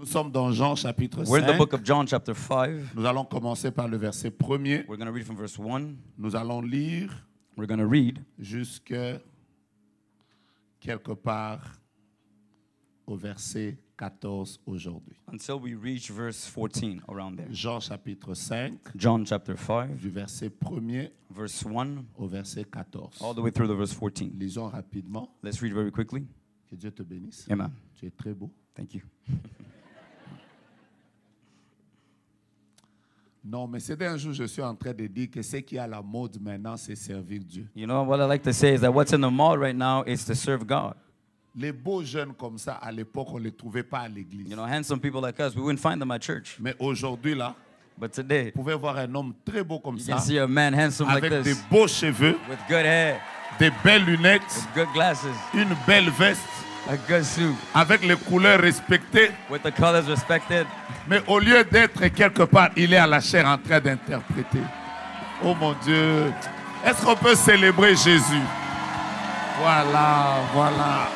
Nous sommes dans Jean chapitre We're in the 5. book of John chapter 5. Nous allons commencer par le verset 1er. We're going to read from verse 1. Nous allons lire We're going to read jusque quelque part au verset 14 aujourd'hui. until we reach verse 14, around there. Jean chapitre 5, John chapter 5, du verset 1er verse 1, au verset 14. all the way through the verse 14. Lisons rapidement. Let's read very quickly. Que Dieu te bénisse. Amen. Tu es très beau. Thank you. Non, mais c'est d'un jour, je suis en train de dire que ce qui est à la mode maintenant, c'est servir Dieu. You know, what I like to say is that what's in the mall right now is to serve God. Les beaux jeunes comme ça, à l'époque, on ne les trouvait pas à l'église. You know, handsome people like us, we wouldn't find them at church. Mais aujourd'hui, là, But today, vous pouvez voir un homme très beau comme you ça, can see a man handsome like avec des this, beaux cheveux, with good hair, des belles lunettes, with good glasses, une belle veste, a good suit, avec les couleurs respectées. with the colors respected. Mais au lieu d'être quelque part, il est à la chair en train d'interpréter. Oh mon Dieu. Est-ce qu'on peut célébrer Jésus? Voilà, voilà.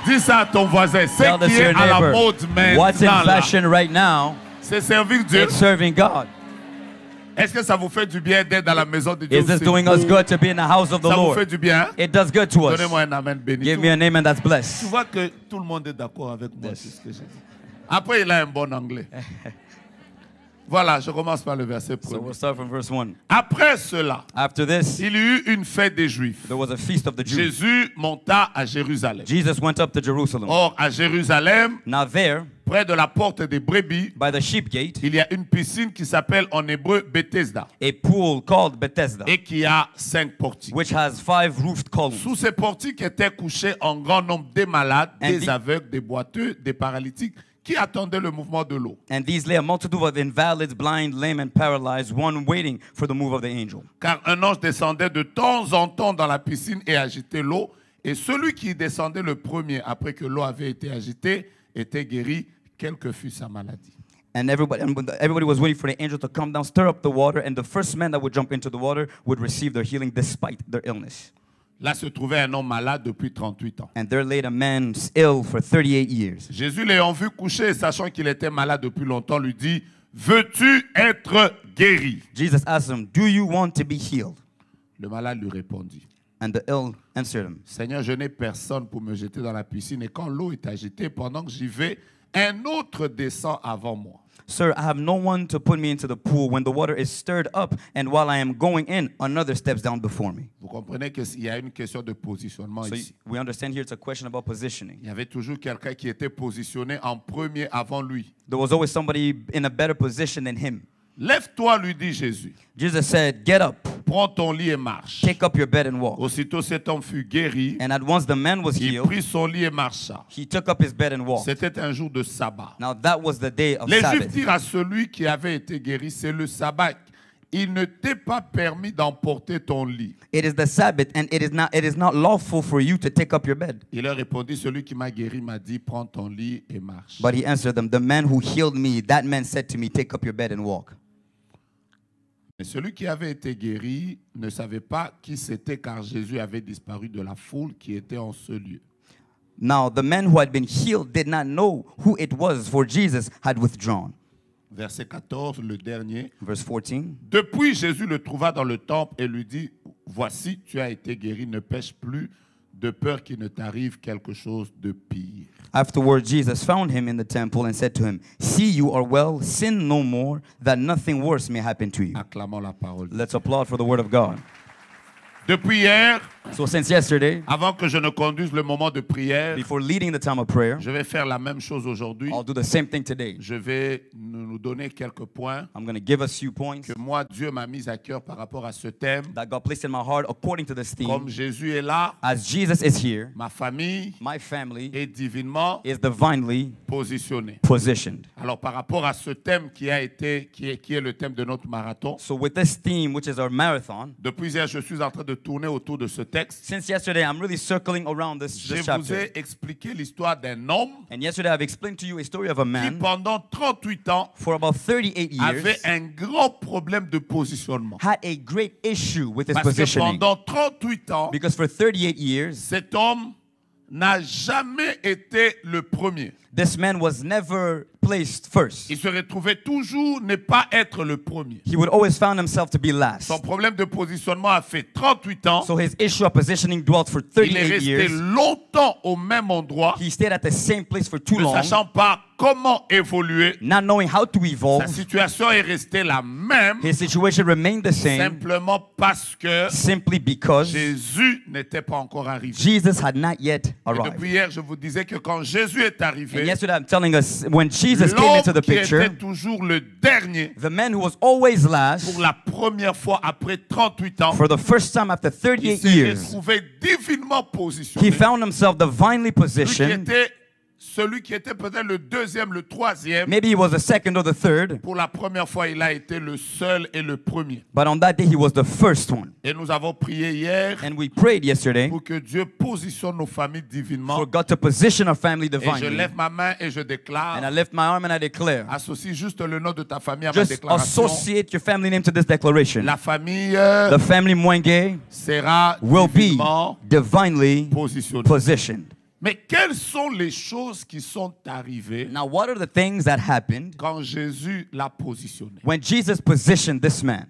Dis ça à ton voisin. Tell Ce this qui to est your à la neighbor. mode What's in maintenant, là, fashion right now, c'est servir Dieu. it's serving God. Est-ce que ça vous fait du bien d'être dans la maison de Dieu? Is this C'est doing us beau. good to be in the house of the Ça vous fait Lord? du bien? It does good to us. Donnez-moi un amen béni. Give me a name and that's Tu blessed. vois que tout le monde est d'accord avec moi, Yes. c'est ce que j'ai dit. Après, il a un bon anglais. Voilà, je commence par le verset So 1er. we'll start from verse 1. Après cela, After this, il y eut une fête des Juifs. there was a feast of the Jews. Jésus monta à Jérusalem. Jesus went up to Jerusalem. Or, à Jérusalem, Now there, près de la porte des brebis, by the sheep gate, il y a une piscine qui s'appelle en hébreu Bethesda a pool called Bethesda, et qui a 5 portiques. which has 5 roofed columns. Sous ces portiques étaient couchés un grand nombre des malades, And des the- aveugles, des boiteux, des paralytiques qui attendaient le mouvement de l'eau. And these lay a multitude of invalids, blind, lame, and paralyzed, one waiting for the move of the angel. Car un ange descendait de temps en temps dans la piscine et agitait l'eau. Et celui qui descendait le premier, après que l'eau avait été agitée, était guéri, quelle que fût sa maladie. And everybody was waiting for the angel to come down, stir up the water, and the first man that would jump into the water would receive their healing despite their illness. Là se trouvait un homme malade depuis 38 ans. And there laid a man ill for 38 years. Jésus l'ayant vu coucher, sachant qu'il était malade depuis longtemps, lui dit, veux-tu être guéri? Jesus asked him, "Do you want to be healed?" Le malade lui répondit, And the ill answered him, Seigneur, je n'ai personne pour me jeter dans la piscine, et quand l'eau est agitée, pendant que j'y vais, un autre descend avant moi. "Sir, I have no one to put me into the pool when the water is stirred up, and while I am going in, another steps down before me." Vous comprenez qu'il y a une question de positionnement So ici. we understand here it's a question about positioning. Il y avait toujours quelqu'un qui était positionné en premier avant lui. There was always somebody in a better position than him. Lève-toi, lui dit Jésus. Jesus said, "Get up, Prends ton lit et marche. take up your bed and walk." Aussitôt cet homme fut guéri. And at once the man was Il healed. prit son lit et marcha. He took up his bed and walked. C'était un jour de sabbat. Now that was the day of Les Juifs Sabbath. dirent à celui qui avait été guéri, c'est le sabbat. Il ne t'est pas permis d'emporter ton lit. It is the Sabbath, and it is not lawful for you to take up your bed. Il leur répondit, celui qui m'a guéri m'a dit, prends ton lit et marche. But he answered them, "The man who healed me, that man said to me, take up your bed and walk." Mais celui qui avait été guéri ne savait pas qui c'était car Jésus avait disparu de la foule qui était en ce lieu. Now the man who had been healed did not know who it was, for Jesus had withdrawn. Verset 14, le dernier. Verse 14. Depuis, Jésus le trouva dans le temple et lui dit, voici, tu as été guéri, ne pêche plus, de peur qu'il ne t'arrive quelque chose de pire. Afterward, Jesus found him in the temple and said to him, "See, you are well, sin no more, that nothing worse may happen to you." Acclamons la parole. Let's applaud for the word of God. Depuis hier, So since yesterday, avant que je ne conduise le moment de prière, before leading the time of prayer, je vais faire la même chose aujourd'hui. I'll do the same thing today. Je vais nous donner quelques points I'm going to give us few points que moi, Dieu m'a mis à cœur par rapport à ce thème. that God placed in my heart according to this Comme theme. Jésus est là, As Jesus is here, ma famille my family est divinement is divinely positionnée. positioned. Alors, par rapport à ce thème qui est le thème de notre marathon, So with this theme, which is our marathon, depuis hier, je suis en train de tourner autour de ce texte. since yesterday, I'm really circling around Je this vous chapter. ai expliqué l'histoire d'un homme And yesterday, I've explained to you a story of a qui, man pendant 38 ans, for about 38 avait years un grand problème de positionnement. had a great issue with his Parce que positioning. pendant 38 ans, Because for 38 years, cet homme n'a jamais été le premier. This man was never placed first. Il se retrouvait toujours ne pas être le premier. He would always found himself to be last. Son problème de positionnement a fait 38 ans. So his issue of positioning dwelt for Il est 38 resté years. longtemps au même endroit, He stayed at the same place for too ne long, sachant pas comment évoluer. not knowing how to Sa evolve. situation est restée la même, His situation remained the same simplement parce que simply because Jésus n'était pas encore arrivé. Jesus had not yet Et arrived. depuis hier, je vous disais que quand Jésus est And arrivé, yesterday I'm telling us, when Jesus came l'homme into the qui picture, était toujours le dernier, the man who was always pour last, la première fois après 38 ans, for the first time after il 38 s'est years, retrouvé divinement positionné. he found himself divinely Lui qui positioned. était celui qui était peut-être le deuxième, le troisième, Maybe he was the second or the third, pour la première fois, il a été le seul et le premier. but on that day he was the first one. Et nous avons prié hier And we prayed yesterday pour que Dieu positionne nos familles divinement. for God to position our family Et je divinely. lève ma main et je déclare, And I lift my arm and I declare, associe juste le nom de ta famille à ma just déclaration. associate your family name to this declaration. La famille The family Mwenge sera will be divinement divinely positionnée. positioned. Mais quelles sont les choses qui sont arrivées Now, what are the things that happened quand Jésus l'a positionné? when Jesus positioned this man?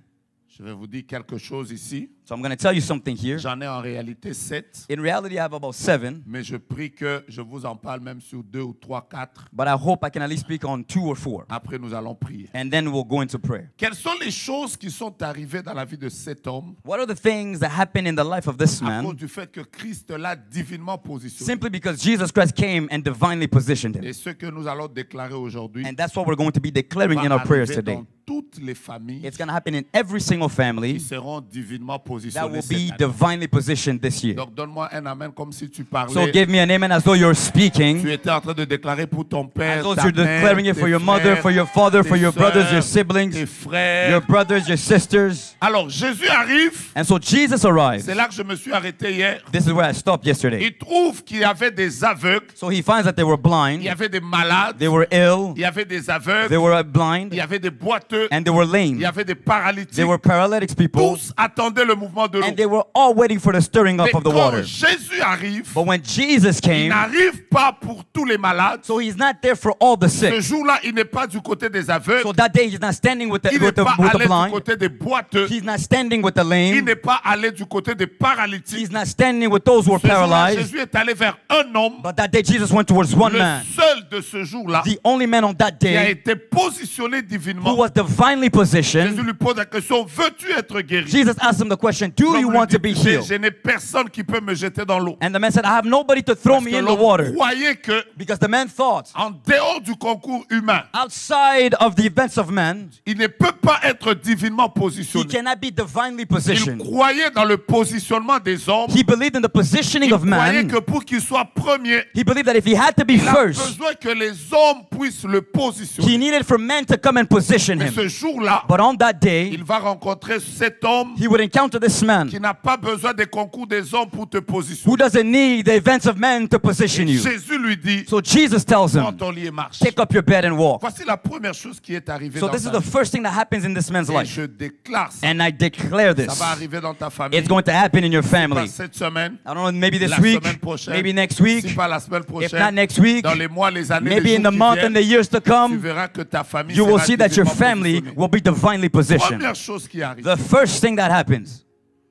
Je vais vous dire quelque chose ici. So I'm going to tell you something here. J'en ai en réalité 7, In reality, I have about 7, mais je prie que je vous en parle même sur 2 ou 3, 4. but I hope I can at least speak on 2 or 4. Après, nous allons prier. And then we'll go into prayer. Quelles sont les choses qui sont arrivées dans la vie de cet homme What are the things that happened in the life of this à cause man du fait que Christ l'a divinement positionné? simply because Jesus Christ came and divinely positioned him? Et ce que nous allons déclarer aujourd'hui And that's what we're going to be declaring in va our prayers arriver today. dans toutes les familles It's going to happen in every single qui family seront divinement that positionnées will cette be année. divinely positioned this year. Donc donne-moi un amen comme si tu So parlais. give me an amen as though you're Tu speaking, étais en train de déclarer pour ton père, as though ta you're mère, declaring it for tes your mother, frères, for your father, tes for your brothers, your sœurs, siblings, tes frères. your brothers, your sisters. Alors Jésus arrive. And so Jesus arrives. C'est là que je me suis arrêté hier. This is where I stopped yesterday. Il trouve qu'il y avait des aveugles, So he finds that they were il y blind, avait des malades, they were ill, il y avait des aveugles, they were il blind, y avait des boiteux, and they were il lame. y avait des They paralytiques. were paralytic people, Tous attendaient le mouvement de l'eau. and they were all waiting for the stirring up Mais of the quand water. Jésus arrive, But when Jesus il came, n'arrive pas pour tous les malades. so he's not there for all the Ce sick. jour-là, il n'est pas du côté des aveugles. So that day he's not standing with the, Il n'est with the, pas with the allé du blind. côté des boiteux. He's not standing with the Il lame. n'est pas allé du côté des paralytiques. He's not standing with those who are Ce jour-là, paralyzed. Jésus est allé vers un homme, But that day Jesus went towards one le man, seul de ce jour-là, the only man on that qui a day été positionné who divinement. was divinely Jésus positioned. lui pose la question, veux-tu être guéri? Jesus asked him the question, do L'homme you lui want to dit, be je healed? n'ai personne qui peut me jeter dans l'eau. And the man said, I have nobody to throw Parce me que in the l'homme water. croyait que, Because the man thought, en dehors du concours humain, outside of the events of man, il ne peut pas être divinement he positionné. cannot be divinely Il positioned. croyait dans le positionnement des hommes. He believed in the positioning Il of croyait man. que pour qu'il soit premier, He believed that if he had to be il a first, besoin que les hommes puissent le he positionner. needed for men to come and position Mais him. ce jour-là, But on that day, il va rencontrer cet homme he would encounter this man qui n'a pas besoin des concours des hommes pour te who positionner. doesn't need the events of men to position you. Jésus lui dit, So Jesus tells prends him, ton lit et marche. take up your bed and walk. Voici la première chose qui est arrivée So dans this is ta the vie. first thing that happens in this man's Et life. je déclare ça. And I declare Ça this. va arriver dans ta famille. It's going to happen in your Pas family. cette semaine, I don't know, maybe this la week, semaine prochaine, maybe next si week, pas la semaine if not prochaine, next week, dans les mois, les années, maybe les in jours the qui month and viennent, the years to tu come, verras que ta famille you will sera see that your divinement family positionnée. will be divinely positioned. Première chose qui arrive. The first thing that happens,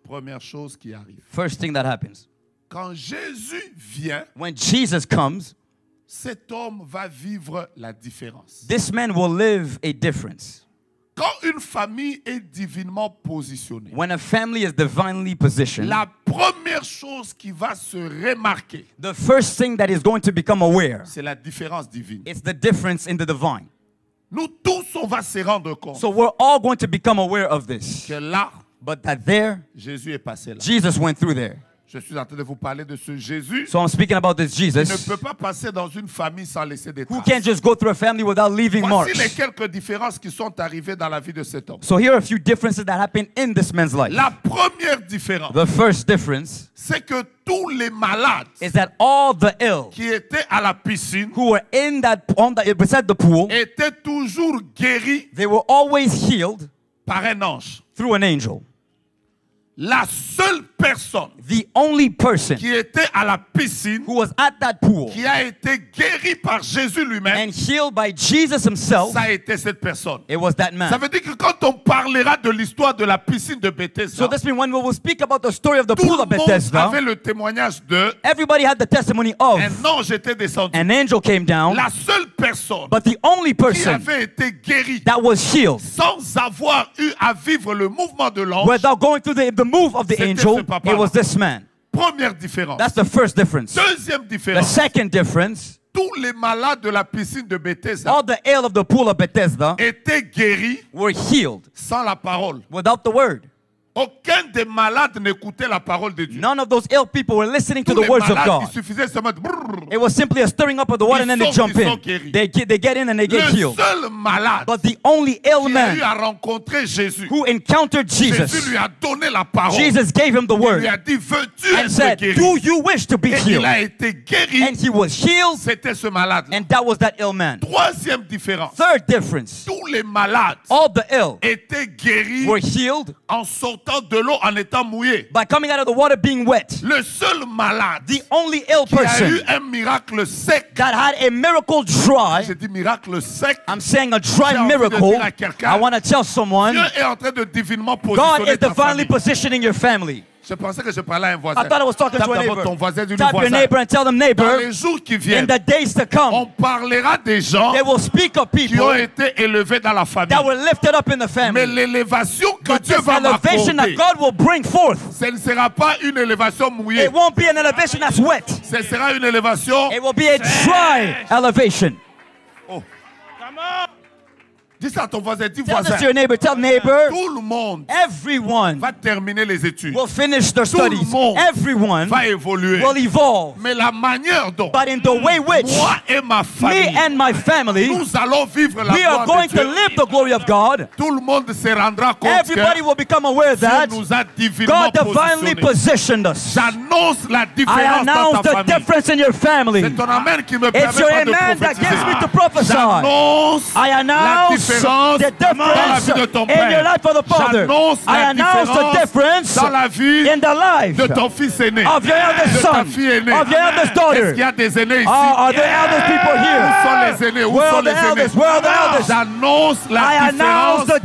Première chose qui arrive. first thing that happens, Quand Jésus vient, when Jesus comes, cet homme va vivre la différence. this man will live a difference. Quand une famille est divinement positionnée, When a family is divinely positioned, la première chose qui va se remarquer, the first thing that is going to become aware, c'est la différence divine. it's the difference in the divine. Nous tous, on va se rendre compte So we're all going to become aware of this. que là, But that there, Jésus est passé là. Jesus went through there. Je suis en train de vous parler de ce Jésus So I'm speaking about this qui ne Jesus peut pas passer dans une famille sans laisser des who traces. can't just go through a family without leaving Voici les marks. quelques différences qui sont arrivées dans la vie de cet homme. So here are a few differences that happen in this man's life. La première différence, The first difference c'est que tous les malades is that all the ill qui étaient à la piscine who were in that beside the pool, étaient toujours guéris they were always healed par un ange. through an angel. La seule personne The only person qui était à la piscine, who was at that pool qui a été guérie par Jésus lui-même, and healed by Jesus himself, ça a été cette personne. it was that Ça man. veut dire que quand on parlera de l'histoire de la piscine de Bethesda, So this means when we will speak about the story of the tout pool le of monde Bethesda, avait le témoignage de everybody had the testimony of un ange était descendu. an angel came down, La seule personne but the only qui person avait été guérie that was healed sans avoir eu à vivre le mouvement de l'ange, without going through the move of the C'était angel, ce papa-là. it was this man. première différence. That's the first difference. Deuxième The différence, second difference, tous les malades de la piscine de Bethesda all the ill of the pool of Bethesda étaient guéris were healed sans la parole. without the word. Aucun des malades n'écoutait la parole de Dieu. None of those ill people were listening to Tous the les words of malades, il God. suffisait seulement de brrr. It was simply a stirring up of the water and then they Ils jump sont in. guéris. They get in and they get Le healed. seul malade But the only ill qui a eu man à rencontrer Jésus, who encountered Jésus Jesus, lui a donné la parole. Jesus gave him the Il lui word a dit, veux-tu and être said, guéri? do you wish to be Et il healed? a été guéri. And he was healed, C'était ce malade. and that was that ill man. Troisième différence. Third difference, Tous les malades all the ill étaient guéris were healed en sortant de l'eau en étant mouillés. by coming out of the water being wet. Le seul malade The only ill qui a eu person un miracle sec, that had a miracle dry, j'ai dit miracle sec, I'm saying a J'ai dry envie de miracle, dire à quelqu'un, I want to tell someone, Dieu est en train de divinement God positionner is ta divinely famille. positioning your family. Je pensais que je parlais à un voisin. I thought I was talking Tape to a d'abord neighbor. ton voisin, dis-lui Tap your voisin. neighbor and tell them, Dans neighbor, les jours qui in viennent, the days to come, on parlera des gens they will speak of qui ont people été élevés dans la famille. that were lifted up in the Mais family. l'élévation que But Dieu this va elevation that m'accorder, God will bring forth, ce ne sera pas une élévation mouillée. it won't be an elevation that's wet. Ce sera une élévation. It will be a dry elevation. Oh. Dis ça à ton voisin, dis Tell this voisin. to your neighbor. Tell neighbor, Tout le monde everyone va terminer les études, will finish their Tout le studies. monde Everyone va évoluer. will evolve. Mais la manière dont But in the way which moi et ma me famille, and my family, nous allons vivre la we are gloire going de to Dieu, live the glory of God. tout le monde se rendra compte Everybody que will become aware Dieu that nous a divinement God divinely positionnés. positioned us. J'annonce la I différence dans announce ta the famille. difference in your family. C'est ton amen qui me It's permet your pas de amen that gives me to prophétiser. prophesy. J'annonce I la announce différence the dans la difference vie de ton in père. your life for the Father. J'annonce I la announce the difference dans la vie in the life de ton fils aîné, of your eldest de ta son, fille aînée. of your eldest Est-ce daughter. qu'il y a des aînés ici? Are there eldest people Où here? sont les aînés? Où Where sont are the les aînés? eldest? Where are the eldest? J'annonce la I announce différence the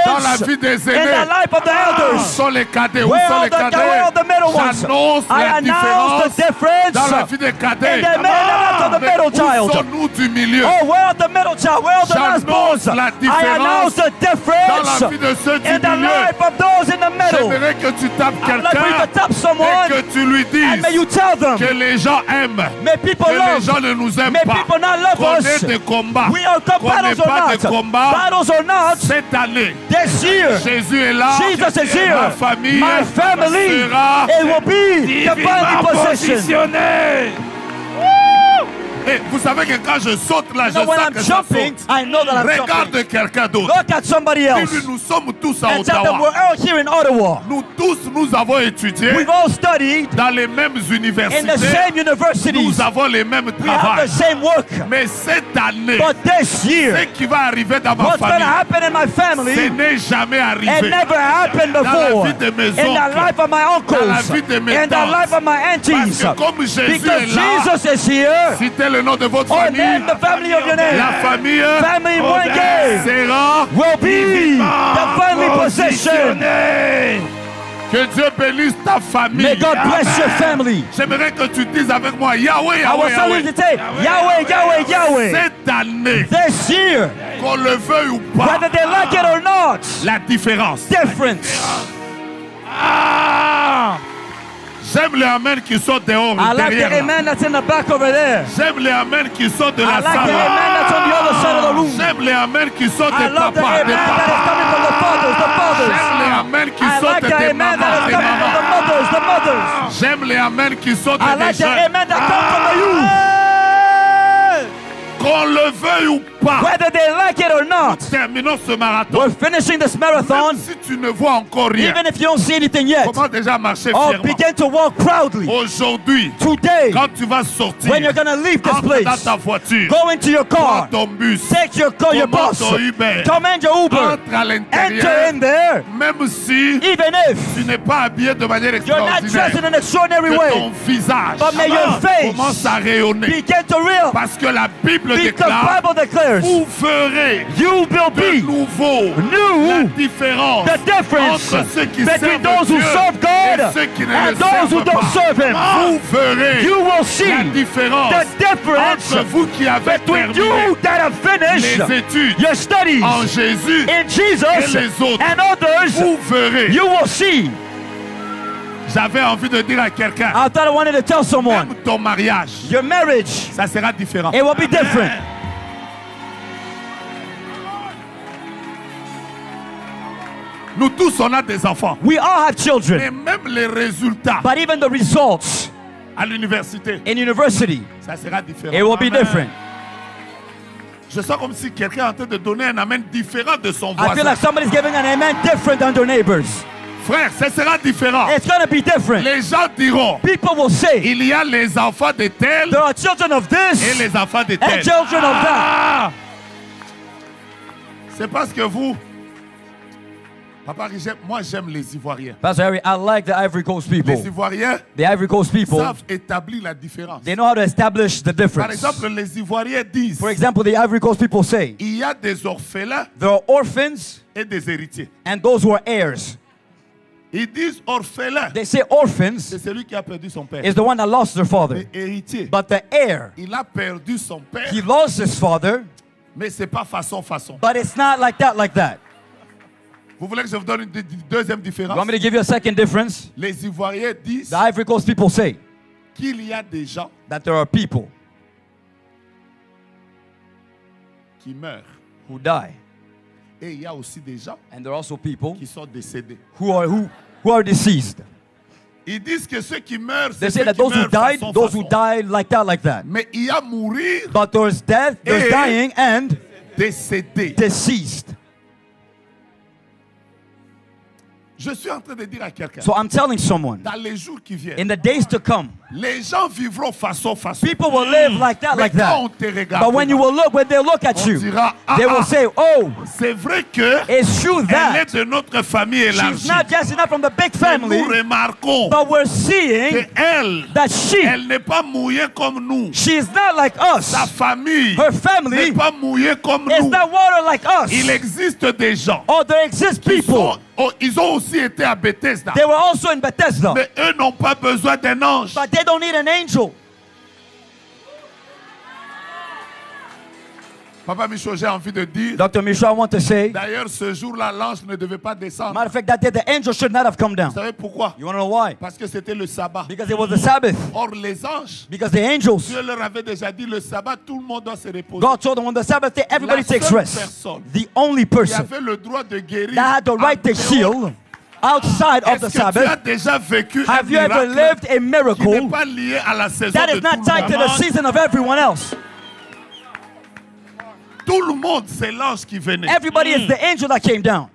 dans la difference vie des in aînés. the life of the Où elders. sont les cadets? Où Where sont are les the cadets? middle ones? J'annonce I la announce the différence dans la difference vie des in cadets. the life of the middle Où child. sommes-nous du milieu? Oh, where are the middle child? Where are the last J'annonce bones? la I différence announce the dans difference la vie de ceux du in the milieu. life of those in the middle. J'aimerais que tu tapes I'd like for you to quelqu'un tap et someone que tu lui and may dises you tell them, que les gens aiment, may people que les love, gens ne nous aiment may pas, people not love qu'on us. ait des combats, We are qu'on n'ait battles or pas de not, combats. battles or not, Cette année, this year, Jésus est là, Jesus is here. ma famille My family, sera it will be divinely positioned. positionnée. Et vous savez que quand je saute là, je Now when sens I'm que ça jumping, saute. I know that I'm jumping. Regarde quelqu'un d'autre. Look at somebody else Dis-lui, nous sommes tous à and tell them we're Ottawa. all here in Ottawa. Nous tous, nous avons étudié We've all studied dans les mêmes in the universités. same universities. Nous avons les mêmes We have travaux. the same work. Mais cette année, But this ce year, qui va arriver dans ma what's going to famille, happen in my ce family, n'est jamais it arrivé. never happened Dans la before. vie de mes In the oncles, life of my dans la uncles, vie de mes in the tantes. life of my Parce aunties. que comme Jésus Because est là, Jesus is here. citez le nom de votre Oh, famille, name the family of your name. la famille Family Mwenge sera will be divinely positioned. que Dieu bénisse ta famille. May God bless your family. J'aimerais que tu dises avec moi, Yahweh, I was Yahweh, telling you Yahweh. to say, Yahweh, Yahweh, Yahweh. Cette année, This year, qu'on le veuille ou pas, whether they like it or not, la différence. difference. J'aime les amens qui sont dehors, I like the derrière là. amen that's in the back over there. J'aime les amens qui sont de I la like the salle. amen that's on the other side of the room. J'aime les amens qui sont I des love the papas, amen des that is papas. coming from the fathers, the J'aime les fathers. amens qui I sont like the des amen that mamans, is des coming from the mamans. mothers, the mothers. J'aime les amens qui sont I des like the jeunes. amen that come from the youth. Qu'on le veuille ou pas, whether they like it or not, terminons ce marathon. we're finishing this Même marathon. si tu ne vois encore rien, Even if you don't see anything yet, commence déjà à marcher oh, fièrement. begin to walk proudly. Aujourd'hui, Today, quand tu vas sortir, when you're going to leave this entre dans place, ta voiture, go into your prends car, ton bus, take your car, your commande bus, ton Uber, command your Uber, entre à enter l'intérieur, in there, même si even if tu n'es pas habillé de manière you're not dressed in extraordinaire, an extraordinary que way, ton visage but may your face commence à rayonner. begin to real. Parce que la Bible Because déclare, Bible declares, vous ferez you will de be nouveau la new, différence the difference entre ceux qui between servent those who Dieu serve God et ceux qui ne and le those who servent don't pas. serve Him. Vous verrez You will see la différence the difference entre vous qui avez between terminé you that have finished les études your studies en Jésus in et Jesus les autres. and others. Vous verrez. You will see. J'avais envie de dire à quelqu'un, I thought I wanted to tell someone, même ton mariage, your marriage, ça sera différent. it will be different. Nous tous, on a des enfants. We all have Et children, même les résultats but even the results à l'université, in university, ça sera différent. it will be Amen. different. Je sens comme si quelqu'un est en train de donner un amen différent de son I feel voisin. like somebody's giving an amen different than their neighbors. Frère, ça sera différent. It's going to be different. Les gens diront, People will say, il y a les enfants de tel there are children of et this les enfants de and tel. children of that. Ah! C'est parce que vous, Papa Richard, moi j'aime les Ivoiriens. Pastor Harry, I like the Ivory Coast Les people. Ivoiriens The Ivory Coast people, savent établir la différence. they know how to establish the Par difference. exemple, les Ivoiriens disent, For example, the Ivory Coast people say, il y a des orphelins there are orphans et des héritiers. and those who are heirs. Ils disent orphelin, They say orphans c'est celui qui a perdu son père. is the one that lost their father. Et héritier, But the heir, il a perdu son père, he lost his father, mais c'est pas façon. but it's not like that, like that. Vous voulez que je vous donne une deuxième You différence? want me to give you a second difference? Les Ivoiriens disent The Ivory Coast people say qu'il y a des gens that there are people qui meurent who die, et il y a aussi des gens and there are also people qui sont décédés. who are deceased. Ils disent que ceux qui meurent, They c'est say ceux that qui those who meurent died, façon, those who façon. died like that. Mais il y a mourir But there's death, there's Et- dying, and décédé. deceased. Je suis en train de dire à quelqu'un, So I'm telling someone, dans les jours qui viennent, in the days to come, les gens vivront façon. people will live like that, Mais like quand on that. te regarde, But when you will look, when they look at on you, dira, they will say, oh, c'est vrai que it's true elle that est de notre famille she's élargie. not just enough from the big Mais family, nous remarquons but we're seeing qu'elle, that she elle n'est pas mouillée comme nous. is not like us. Sa famille Her n'est family pas mouillée comme is nous. not water like us. Il existe des gens Or there exist qui people. ils ont aussi été à Bethesda. They were also in Bethesda, Mais eux n'ont pas besoin d'un ange. but they don't need an angel. Papa Michaud, j'ai envie de dire, Dr. Michaud, I want to say, d'ailleurs, ce jour-là, l'ange ne devait pas descendre. matter of fact, that day the angel should not have come down. Vous savez pourquoi? You want to know why? Parce que c'était le sabbat. Because it was the Sabbath. Or, les anges, Because the angels, Dieu leur avait déjà dit, le sabbat, tout le monde doit se reposer. God told them on the Sabbath day, everybody La takes seule rest. personne The only qui person avait le droit de guérir. that had the right to en dehors. heal outside of the Est-ce que tu as Sabbath. déjà vécu Have un you ever miracle lived a qui n'est miracle pas lié à la saison that de is not tout tied to le the monde? season of everyone else? Tout le monde, c'est l'ange qui venait. Everybody is the angel that came down.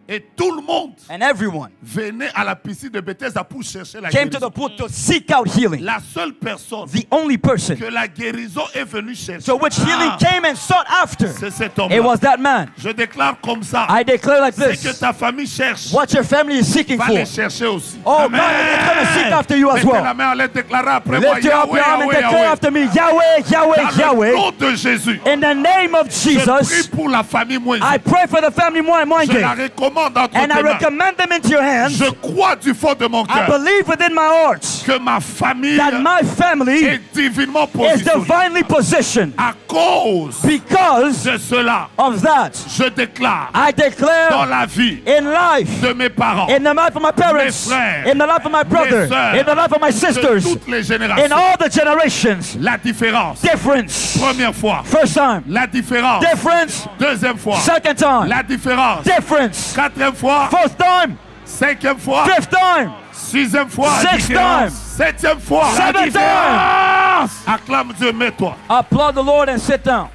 Et tout le monde And everyone venait à la piscine de Bethesda pour chercher la came to guérison. the pool to seek out healing. La seule personne The only person que la guérison est venue chercher, to which healing came and sought after, c'est cet it homme-là. was that man. Je déclare comme ça, I declare like c'est que this, ta famille cherche, what your family is seeking va for. les chercher aussi. Oh, Amen. God is going to seek after you as Mettez well. la main en l'air, déclarez après moi, Lift up Yahweh, your arm and Yahweh, declare Yahweh. after me, Yahweh, Yahweh, Dans le Yahweh. nom de Jésus, In the name of je prie Jesus, pour la famille Moïse. I pray for the family more and more. Je la recommande entre And I tes mains. recommend them into your hands. Je crois du fond de mon I cœur believe within my heart que ma famille that my family est divinement is positionnée. divinely positioned. À cause Because de cela, of that, je déclare I dans declare la vie in life, de mes parents, in the life of my parents, Mes frères, in the life of my brother, sœurs, in the life of my de sisters, toutes les in générations, all the generations, la différence. difference. Première fois, First time, la différence. difference. Deuxième fois, Second time, la différence. difference. Quatrième fois, Fourth time, cinquième fois, fifth time, sixième fois, la Sixth différence. time. Septième fois, la Seventh différence. Acclame Dieu, mets-toi. applaud the Lord and sit down.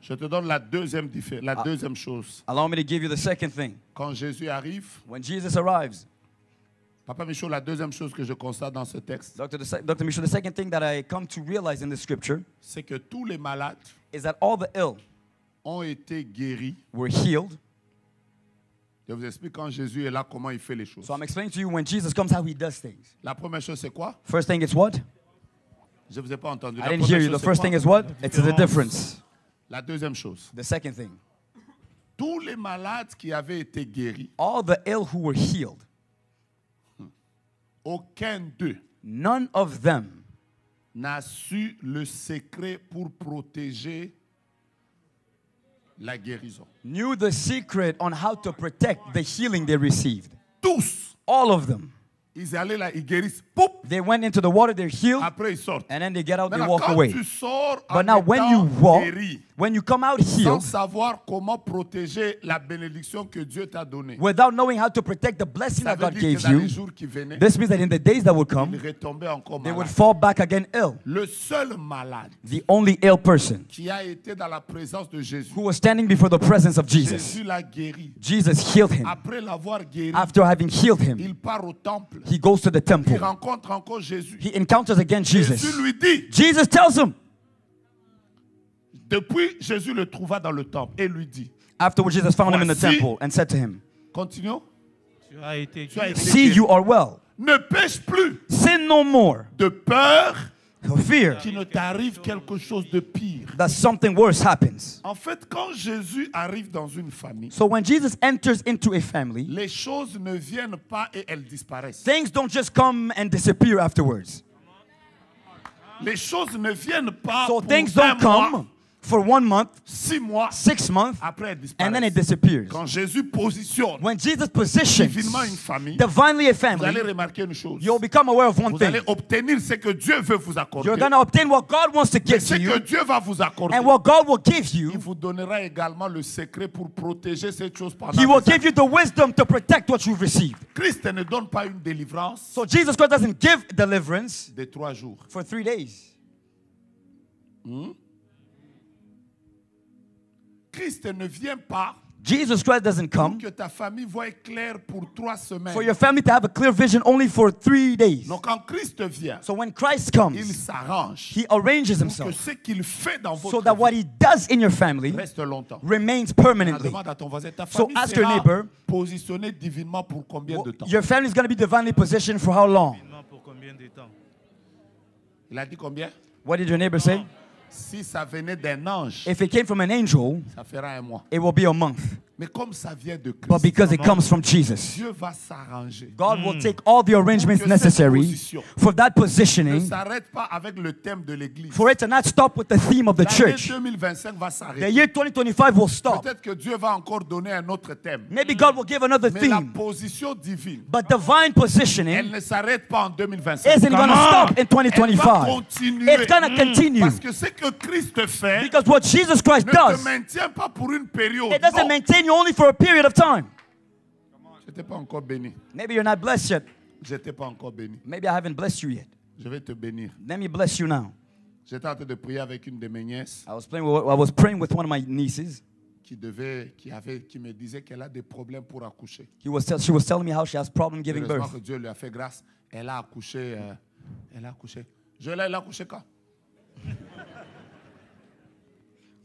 Je te donne la deuxième chose. Allow me to give you the second thing. Quand Jésus arrive, When Jesus arrives, Papa Michaud, la deuxième chose que je constate dans ce texte, Dr. Michaud, the second thing that I come to realize in the scripture c'est que tous les malades is that all the ill ont été guéris. were healed. Je vous explique quand Jésus est là, comment il fait les choses. So I'm explaining to you when Jesus comes, how he does things. La première chose, c'est quoi? First thing is what? Je ne vous ai pas entendu. I didn't hear you. The first thing is what? It's the difference. La deuxième chose. The second thing. Tous les malades qui avaient été guéris, All the ill who were healed, aucun d'eux none of them n'a su le secret pour protéger la guérison. knew the secret on how to protect the healing they received. Tous, All of them. ils allaient là, ils guérissent, poup, They went into the water, they're healed, après ils sortent. and then they get out, they Maintenant, walk quand away. tu sors But en now when you étant walk, guéri, when you come out sans healed, savoir comment protéger la bénédiction que Dieu t'a donnée, without knowing how to protect the blessing ça that veut God dire que gave dans les you, jours qui venaient, this means that in the days that would ils come, retombaient encore they would malades. fall back again ill. Le seul malade The only ill person qui a été dans la présence de Jésus, who was standing before the presence of Jesus, Jésus l'a guéri. Jesus healed him. Après l'avoir guéri, After having healed him, il part au temple. he goes to the Il temple. rencontre encore Jésus. He encounters again Jésus Jesus. lui dit, Jesus tells him, depuis Jésus le trouva dans le temple et lui dit, afterwards Jesus found him in the Voici- temple and said to him, continuons, Tu as été tu as été see, guéri. you are well. Ne pêche plus Sin no more. de peur For fear qu'il ne t'arrive quelque chose de pire. that something worse happens. En fait, quand Jésus arrive dans une famille, So when Jesus enters into a family, les choses ne viennent pas et elles disparaissent. things don't just come and disappear afterwards. Les choses ne viennent pas So pour things un don't mois, come for 1 month, 6 mois, 6 months, après elles and then it disparaissent. disappears. Quand Jésus positionne When Jesus positions divinement une famille, divinely a vous allez family, remarquer une chose. you'll become aware of one Vous thing. allez obtenir ce que Dieu veut vous accorder. You're going to obtain what God wants to Et give ce to que you, Dieu va vous accorder, and what God will give il you, vous donnera également le secret pour protéger cette chose pendant He will des give you the wisdom to protect what you've received. années. Christ ne donne pas une délivrance So Jesus Christ doesn't give deliverance de 3 jours. for 3 days. Christ ne vient pas Jesus Christ doesn't pour come que ta famille voie clair pour 3 semaines. for your family to have a clear vision only for 3 days. Donc quand Christ vient, So when Christ il comes, s'arrange He arranges pour que Himself ce qu'il fait dans so votre that what vie He does in your family reste longtemps. remains On permanently. demande à ton voisin, ta So famille ask your sera neighbor, positionnée divinement pour combien de temps? Your family is going to be divinely positioned for how long? pour combien de temps? Il a dit combien? What did your neighbor say? Si ça venait d'un ange, If it came from an angel, ça fera un mois. it will be a month. Mais comme ça vient de But Christ, because it comes from Jesus, Dieu va s'arranger. God will take all the arrangements Pour que cette necessary position for that Ne positioning, s'arrête pas avec le thème de l'église. for it to not stop with the theme of the L'année church. 2025 va The s'arrêter. year 2025 will stop. Peut-être que Dieu va encore donner un autre thème. Maybe God will give another Mais la theme. position divine, But divine elle positioning ne s'arrête pas en 2025. isn't going to stop in Elle va 2025. continuer. It's going to continue. Parce que ce que Christ fait Because what Jesus Christ ne te does, maintient pas pour une période. it doesn't Non. maintain you only for a period of time. Je n'étais pas encore béni. Maybe you're not blessed yet. Je n'étais pas encore béni. Maybe I haven't blessed you yet. Je vais te bénir. Let me bless you now. J'étais en train de prier avec une de mes nièces I was praying with one of my nieces. qui me disait qu'elle a des problèmes pour accoucher. She was telling me how she has problem giving Heureusement birth. que Dieu lui a fait grâce. Elle a accouché. Elle a accouché. Elle a accouché quand?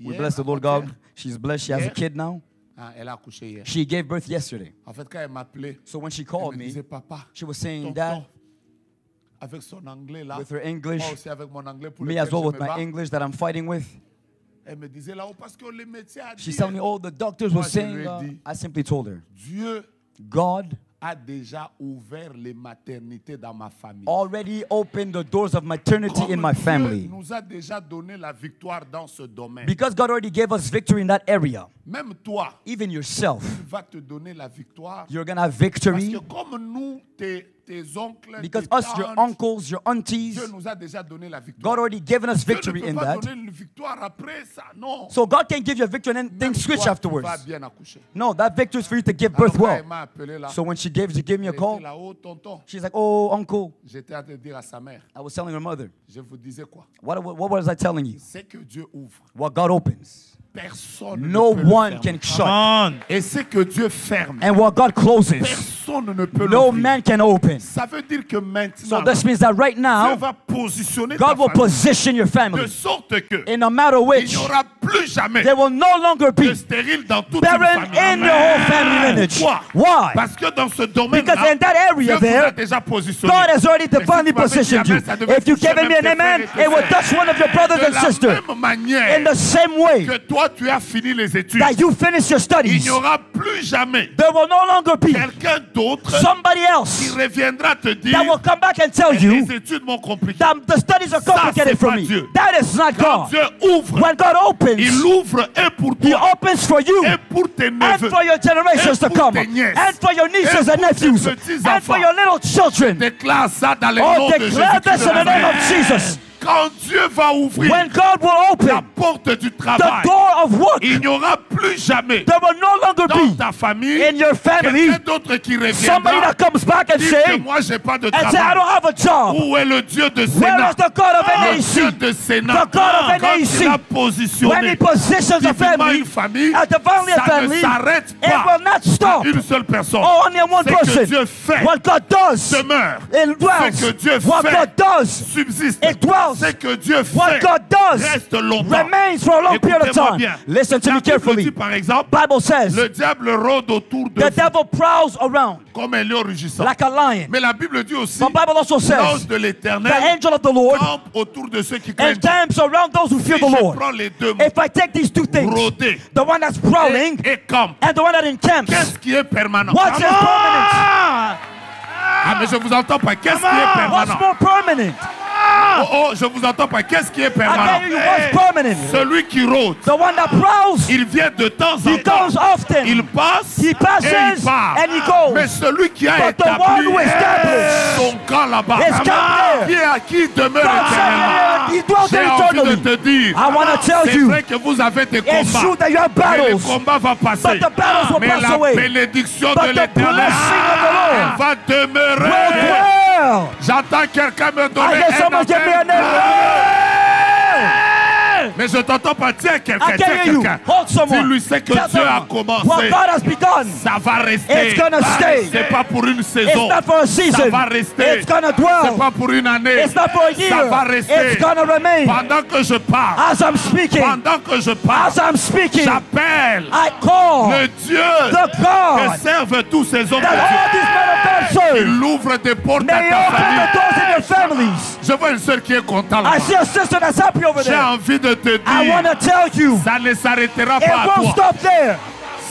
We Hier, bless the Lord avant-hier. God. She's blessed. She has a Hier. kid now. Ah, elle a accouché hier. She gave birth yesterday. En fait, quand elle m'appelait, So when she elle called me me, disait, papa, she was saying, tonton, Dad, avec son anglais là, with her English, moi aussi avec mon anglais pour me lequel as well je with me my bats. English that I'm fighting with. Elle me disait là-haut parce que les médecins a She's dit, telling me, oh, the doctors Moi, were je saying, lui ai dit. I simply told her, Dieu God a déjà ouvert les maternités dans ma famille. already opened the doors of maternity Comme in my Dieu family. nous a déjà donné la victoire dans ce domaine. Because God already gave us victory in that area. Même toi, Even yourself, il va te donner la victoire. you're going to have Parce victory. que comme nous, tes oncles, Because tes us, your tantes, uncles, your aunties, Dieu nous a déjà donné la victoire. God already given us Dieu victory ne peut in pas that. donner une victoire après ça, non. So God can give you a victory and then Même things switch toi, tu afterwards. vas bien accoucher. No, that victory is for you to give Alors, birth quand well. elle m'a appelé là, So when she gave me a elle call, était là-haut, tonton. she's like, oh, uncle. J'étais en train de dire à sa mère, I was telling her mother, je vous disais quoi? what was I telling you? C'est que Dieu ouvre. What God opens. personne No ne peut le one fermer. can shut. Come Et ce que Dieu ferme, And what God closes, personne ne peut no l'ouvrir. man can open. Ça veut dire que So maintenant, this means that right Dieu now, va positionner ta God will famille position your de family sorte que in a matter il which n'y aura plus jamais there will no longer de be stérile dans toute une barren famille. in your whole family lineage. Pourquoi? Why? Parce que dans ce domaine, Because in that Dieu area vous a there, déjà positionné. God has already Mais si divinely tu avais dit positioned you. amen, ça devait If you toucher gave me même an tes amen, frères et it will tes touch one of your brothers De and la sisters. même manière In the same way que toi tu as fini les études, that you finish your il studies, n'y aura plus jamais there will no longer be quelqu'un d'autre somebody qui else reviendra te dire that will come back and tell you les études m'ont compliqué. that the studies are Ça, complicated c'est for pas me. Dieu. That is not Quand God. Dieu ouvre, When God opens, il ouvre et pour He toi, opens for you et pour tes and neveux. for your generations to Et pour come, tes nièces. and for your nieces Et and pour tes nephews, petits-enfants. and for your little children. Déclare ça dans le Oh, nom de declare this Jésus. in the name of Jesus. Quand Dieu va ouvrir When God will la open porte du the travail, door of work, il n'y aura plus jamais there will no longer dans be ta famille in your family quelqu'un d'autre qui somebody reviendra that comes back and dire que say, moi j'ai pas de and say, I travail. don't have a job. Où est le Dieu de Where Sénat? is the God of Le Dieu NAC? de Sénat. The God of Quand il a NAC. When positionné He positions a divinement family, une famille, a divinely a ça ne family, s'arrête it pas will not à stop. une seule personne. Oh, only one C'est que person. Dieu fait What God does, demeure. it dwells. Ce que Dieu What fait God does, subsiste. it dwells. Ce que Dieu what fait God does, reste longtemps. remains for a long period of Écoutez-moi time. bien. Listen to La me Bible carefully. dit, par exemple, Bible says le diable rôde autour de the vous devil prowls around comme un lion rugissant. like a lion. Mais la Bible dit aussi, The Bible also l'ange says de the l'Éternel angel of the Lord campe autour de ceux qui craignent. encamps around those who fear Si the je Lord. prends les deux mots, If I take these two things, rôder the one that's prowling et campe, and the one that encamps, qu'est-ce qui est permanent? what's Come on! permanent? Ah, mais je vous entends pas. Qu'est-ce qui est What's permanent? more permanent? Oh, oh, je vous entends pas. Qu'est-ce qui est I tell permanent? you what's permanent. Celui qui rôde, The one that prowls, il vient de temps en he goes temps. often. Il passe He passes et il part. and he goes. Mais celui qui a But the one établi who established son camp là-bas, his camp there, qui demeure God éternellement. said he dwells J'ai there envie de eternally. te dire, I want to tell c'est you, vrai que vous avez des it's true combats. that you have Mais le battles, combat va passer. but the battles will Mais pass la away. bénédiction But de the l'Éternel, blessing of the Lord elle va will demeurer. dwell. J'entends quelqu'un me I donner hear un someone give me an amen. amen. Mais je t'entends pas. Tiens quelqu'un, I tiens can hear you. quelqu'un. Hold someone. Dis-lui c'est que Tell Dieu a someone. What commencé. God has begun, Ça va rester. It's gonna stay. C'est pas pour une it's saison. not for a Ça season. va rester. It's gonna C'est dwell. pas pour une année. It's not for a Ça va year. rester. It's gonna remain. Pendant que je parle, As I'm speaking, pendant que je parle, as I'm speaking, j'appelle I call le Dieu the que God servent tous ces hommes that de all these men of God Dieu. serve. Il ouvre des portes à May ta open the famille. doors in your families. Je vois une sœur qui est contente là. I see a sister that's happy over J'ai there. envie de te I want dire, to tell you, ça ne s'arrêtera it pas à won't toi. stop there.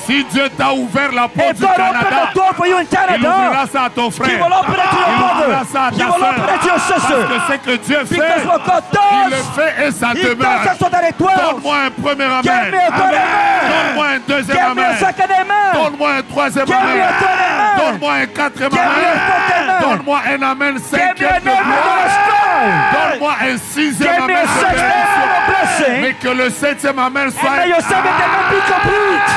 Si Dieu t'a ouvert la porte If du God opened Canada, the door for you in il ouvrira Canada, ça à ton He frère. will open it to your Il ouvrira brother. ça à He ta will open it to your sœur. sister. Parce que c'est que Dieu fait, Because what God il le does, fait et ça He does demeure. it so that it dwells. Donne-moi un premier amen. Give me a good amen. Donne-moi un deuxième Give me a amen. second amen. Donne-moi un troisième Give me amen. a third amen. Donne-moi un quatrième Give me a amen. fourth amen. Donne-moi un amen Give me cinquième an de amen of gloire. strength. Donne-moi un sixième Give me amen a de sixth amen bénédiction. of blessing. Mais que le septième amen And soit may your seventh amen be complete.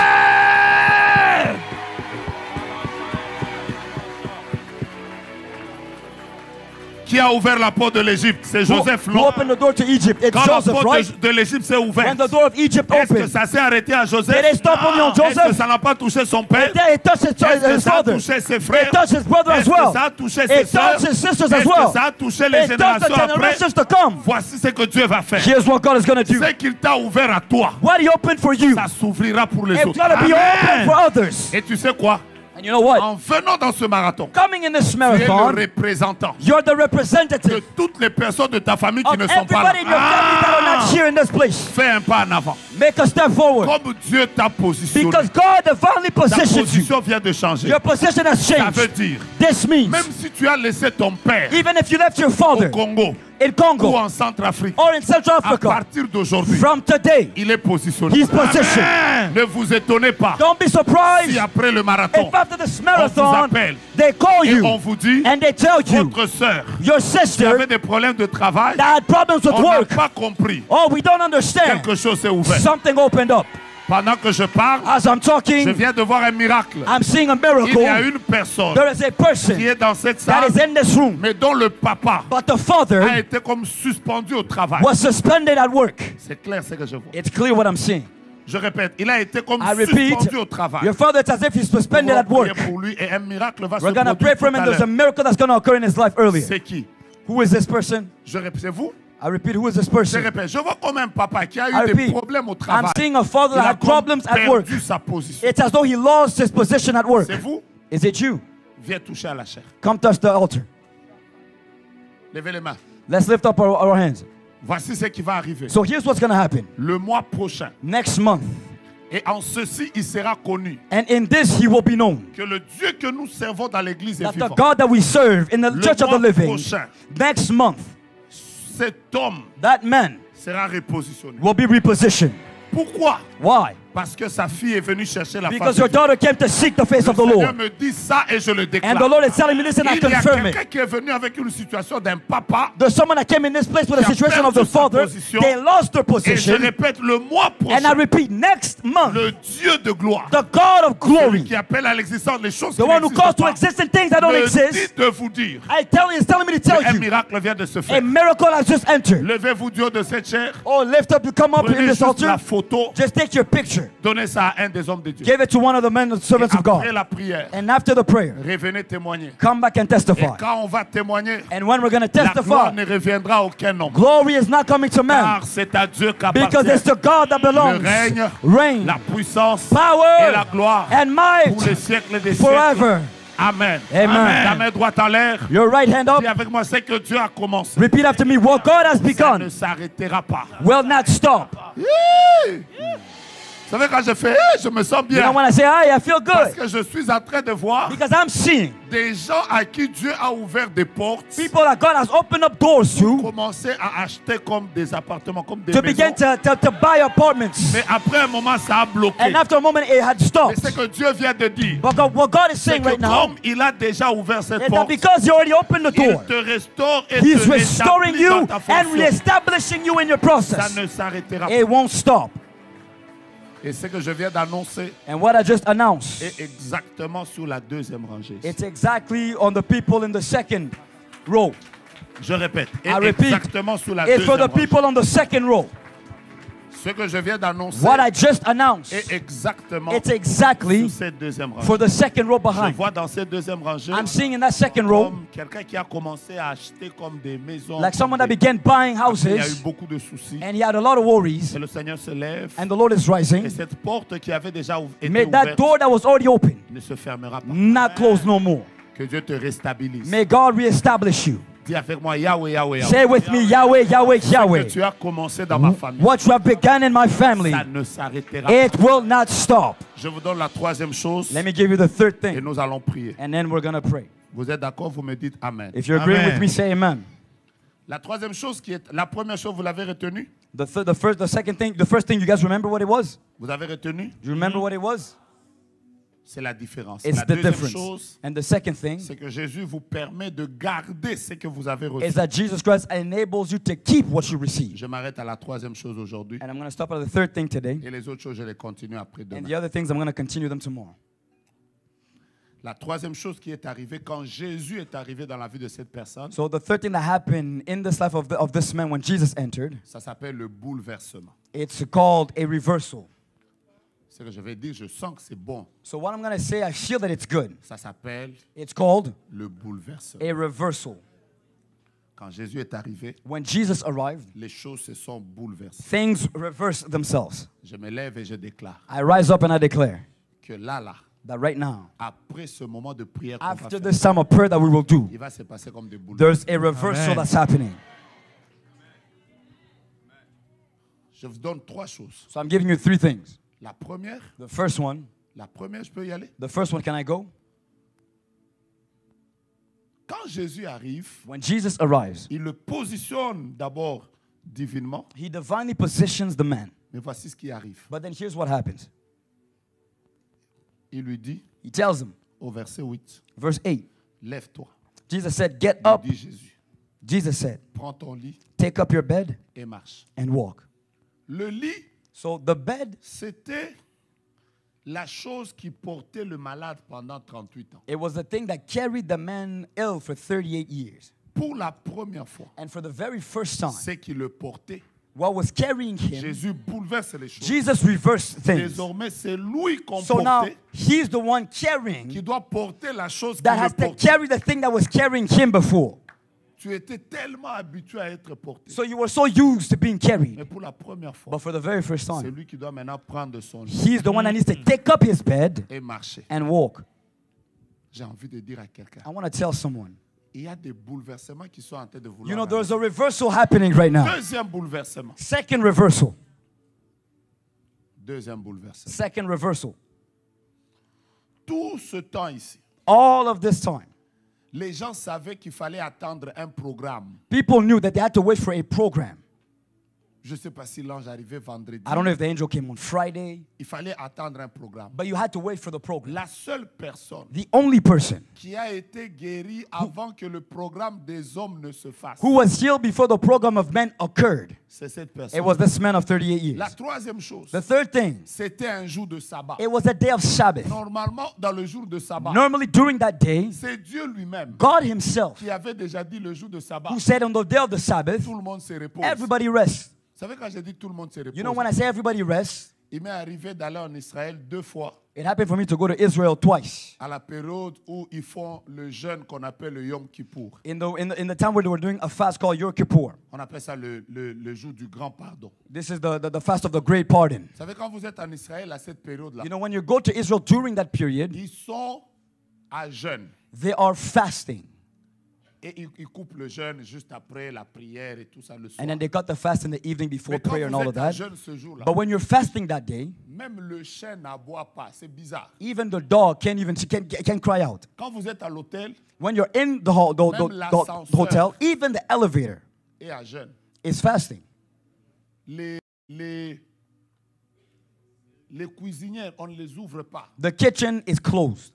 Qui a ouvert la porte de l'Égypte? C'est Joseph, Who non? opened the door to Egypt? It's Quand la Joseph, porte right? de l'Égypte s'est When ouverte, the door of Egypt est-ce que opened, ça s'est arrêté à Joseph? did it stop only on Est-ce que Joseph? ça n'a pas touché son père? It touched Est-ce que his ça a father. touché ses frères? It touched his brother as Est-ce que well. ça a touché ses It sœurs? touched his sisters as Est-ce well. que ça a touché les It touched the générations après? generations to come. Voici ce que Dieu va faire. Here's what God is going to do. C'est qu'il t'a ouvert à toi. What He opened for you, Ça s'ouvrira pour les it's autres. going to be Amen. open for others. Et tu sais quoi? And you know what? En venant dans ce marathon, Coming in this tu es le marathon, représentant you're the de representative toutes les personnes de ta famille qui of ne sont pas là. everybody in your family that are not here in this place. Fais un pas en avant. Make a step forward. Comme Dieu t'a positionné, Because God divinely ta positions you. position vient de changer. Your position has Ça veut changed. dire, This means, même si tu as laissé ton père even if you left your au father Congo in ou Congo en Centrafrique, or in Central à Africa, partir d'aujourd'hui, from today, il est positionné. He's positioned. Ne vous étonnez pas Don't be surprised si après le marathon, if after this on vous marathon, appelle they call et on you vous dit, and they tell you, votre sœur your qui sister avait des problèmes de travail, that had problems with on n'a work. pas compris. Oh, we don't understand. Quelque chose s'est ouvert. Something opened up. Pendant que je parle, As I'm je talking, viens de voir un miracle. I'm seeing a Il y a miracle. une personne There is a qui person est dans cette that salle, is in this room, mais dont le papa but the a father été comme suspendu au travail. was suspended at work. C'est clair ce que je vois. It's clear what I'm seeing. Je répète, il a été comme I repeat, suspendu au travail. your father, it's as if he's Nous suspended allons at work. prier pour lui et un miracle va se We're going to produire pray for him tout and à there's a l'heure. miracle that's going to occur in his life earlier. C'est qui? Who is this person? Je répète, c'est vous? I repeat, who is this Je person? répète, je vois comme un papa qui a I eu des repeat, problèmes au I'm travail. seeing a father Il that a had comme problems at work. perdu sa position. It's as though he lost his position at work. C'est vous? Is it you? Viens toucher à la chair. Come touch the altar. Levez les mains. Let's lift up our hands. Voici ce qui va arriver. So here's what's going to happen. Le mois prochain. Next month. Et en ceci, il sera connu And in this he will be known. que le Dieu que nous servons dans l'église est That the vivant. God that we serve in the Le church of the mois living, prochain, next month, cet homme that man sera repositionné. will be repositioned. Pourquoi? Why? Parce que sa fille est venue chercher la face Because de your Dieu. daughter came to seek the face Le of the Seigneur Lord. me dit ça et je le déclare. And the Lord is telling me this and I Il y a confirm quelqu'un it. qui est venu avec une situation d'un papa. There's someone that came in this place with a Qui a situation of perdu the sa father. position. They lost their Et je position. répète, le mois And I prochain, repeat, next month, le Dieu de gloire, the God of celui glory, qui appelle à l'existence les choses the qui one who n'existent calls to pas, existence things that don't me exist, dit de vous dire is telling me to tell qu'un you miracle vient de se a faire. miracle has just entered. Levez-vous du haut de cette chair. Oh, lift up, you come up in Prenez this juste la altar. photo. Just take your picture. Donnez ça à un des hommes de Dieu. Give it to one of the men, the Et servants of après God. la prière, And after the prayer, revenez témoigner. come back and Et testify. quand on va témoigner, And when we're going to la gloire testify, ne reviendra à aucun homme. glory is not coming to man. Car c'est à Dieu Because it's qu'appartient to God that le belongs règne, reign, la puissance power, et la gloire and might pour les siècles des siècles. forever. Amen. Amen. Ta main droite en l'air. Your right hand up. Dis avec moi, c'est que Dieu a commencé. Repeat after me. What God has Ça ne begun s'arrêtera pas. will not stop. Vous savez, quand je fais, je me sens You know, bien. when I say, I feel Parce good. que je suis en train de voir Because I'm seeing des gens à qui Dieu a ouvert des portes. people that God has opened up doors to Commencer à acheter comme des appartements, comme des to maisons. begin to buy apartments. Mais après un moment, ça a bloqué. And after a moment, it had Et stopped. c'est que Dieu vient de dire. But what God is C'est saying que right now comme il a déjà ouvert cette is that porte, because He already opened the il door, te restaure et He's te restoring rétablit dans you ta and fonction. reestablishing you in your Ça process. ne s'arrêtera pas. It won't stop. Et ce que je viens d'annoncer And what I just announced, est exactement sur la deuxième rangée. it's exactly on the people in the second row. Je répète, I repeat, exactement sur la It's for deuxième the rangée. people on the second row. Ce que je viens d'annoncer What I just announced, est exactement it's exactly sur cette deuxième rangée. for the second row Je behind. vois dans cette deuxième rangée I'm seeing in that second row comme quelqu'un qui a commencé à acheter comme des maisons. like someone comme that des- began buying Il y a eu houses beaucoup de soucis. and he had a lot of worries Et le Seigneur se lève. and the Lord is Et rising. cette porte qui avait déjà été May that ouverte door that was already open ne se fermera pas. not close no more. Que Dieu te réstabilise. May God reestablish you. Dis avec moi, Yahweh, Yahweh, Yahweh. Say with me, Yahweh, Yahweh, Que Yahweh. tu as commencé dans ma famille, What you have begun in my family, ça ne s'arrêtera pas. it will not stop. Je vous donne la troisième chose Let me give you the third et thing, nous allons prier. and then we're going to pray. Vous êtes d'accord? Vous me dites Amen. If you're agreeing with me, say amen. La troisième chose qui est, la première chose, vous l'avez retenue? The first thing, you guys remember what it was? Vous avez retenu? Do you remember what it was? C'est la différence. It's La the deuxième difference. chose, And the second thing c'est que Jésus vous permet de garder ce que vous avez reçu. is that Jesus Christ enables you to keep what you receive. Je m'arrête à la troisième chose aujourd'hui. And I'm going to stop at the third thing today. Et les autres choses, je les continue après And the demain. other things, I'm going to continue them tomorrow. La troisième chose qui est arrivée quand Jésus est arrivé dans la vie de cette personne, So the third thing that happened in this life of this man when Jesus entered, ça s'appelle le bouleversement. it's called a reversal. Ce que je vais dire, je sens que c'est bon. So what I'm going to say, I feel that it's good. Ça s'appelle It's called le bouleversement. a reversal. Quand Jésus est arrivé, When Jesus arrived, les choses se sont bouleversées. things reverse themselves. Je me lève et je déclare I rise up and I declare que là, that right now, après ce moment de prière qu'on va after faire, this time of prayer that we will do, il va se passer comme des bouleversements. there's a reversal that's happening. Je vous donne trois choses. So I'm giving you three things. La première, The first one, je peux y aller? can I go? Quand Jésus arrive, When Jesus arrives, il le positionne d'abord divinement, he divinely positions the man. mais voici ce qui arrive. But then here's what happens. Il lui dit, He tells him, au verset 8, verse 8, lève-toi. Jesus said, get Il up. dit Jésus, Jesus said, prends ton lit take up your bed et marche. and walk. Le lit, So the bed, c'était la chose qui portait le malade pendant 38 ans. it was the thing that carried the man ill for 38 years. Pour la première fois, And for the very first time, ce qui le portait, what was carrying him, Jésus bouleverse les choses. Jesus reversed things. Désormais, c'est lui qu'on So now portait, he's the one carrying qui doit porter la chose that qu'il has to portait. carry the thing that was carrying him before. Tu étais tellement habitué à être porté. So you were so used to being carried. Mais pour la première fois, But for the very first c'est time, lui qui doit maintenant prendre son lit he's the one that needs to take up his bed et marcher. and walk. J'ai envie de dire à quelqu'un, I want to tell someone, il y a des bouleversements qui sont en train de vouloir you know, arriver. there's a reversal happening right now. Deuxième bouleversement. Second reversal. Deuxième bouleversement. Second reversal. Tout ce temps ici, All of this time, les gens savaient qu'il fallait attendre un programme. people knew that they had to wait for a program. Je ne sais pas si l'ange arrivait vendredi. I don't know if the angel came on Friday, Il fallait attendre un programme. but you had to wait for the program. La seule personne The only person qui a été guérie avant que le programme des hommes ne se fasse, who was healed before the program of men occurred, c'est cette it personne. was this man of 38 La years. troisième chose, The third thing, c'était un jour de sabbat. it was a day of Sabbath. Normalement, dans le jour de sabbat, Normally during that day, c'est Dieu lui-même God himself, qui avait déjà dit le jour de sabbat, who said on the day of the Sabbath, tout le monde se repose. everybody rests. Vous savez, quand j'ai dit tout le monde se repose, You know, when I say everybody rests, il m'est arrivé d'aller en Israël 2 fois it happened for me to go to Israel twice. à la période où ils font le jeûne qu'on appelle le Yom Kippour. In the time where they were doing a fast called Yom Kippur. On appelle ça le jour du grand pardon. This is the fast of the great pardon. Vous savez, quand vous êtes en Israël à cette période-là, You know, when you go to Israel during that period, ils sont à jeûne. they are fasting. Et ils coupent le jeûne juste après la prière et tout ça le soir. And then they got the fast in the evening before Mais quand prayer and vous all êtes of à that. jeûne ce jour-là, But when you're fasting that day, même le chien n'aboie pas. C'est bizarre. even the dog can't cry out. Quand vous êtes à l'hôtel When you're in the hotel, even the elevator et à jeûne, is fasting. les cuisinières, on ne les ouvre pas. The kitchen is closed.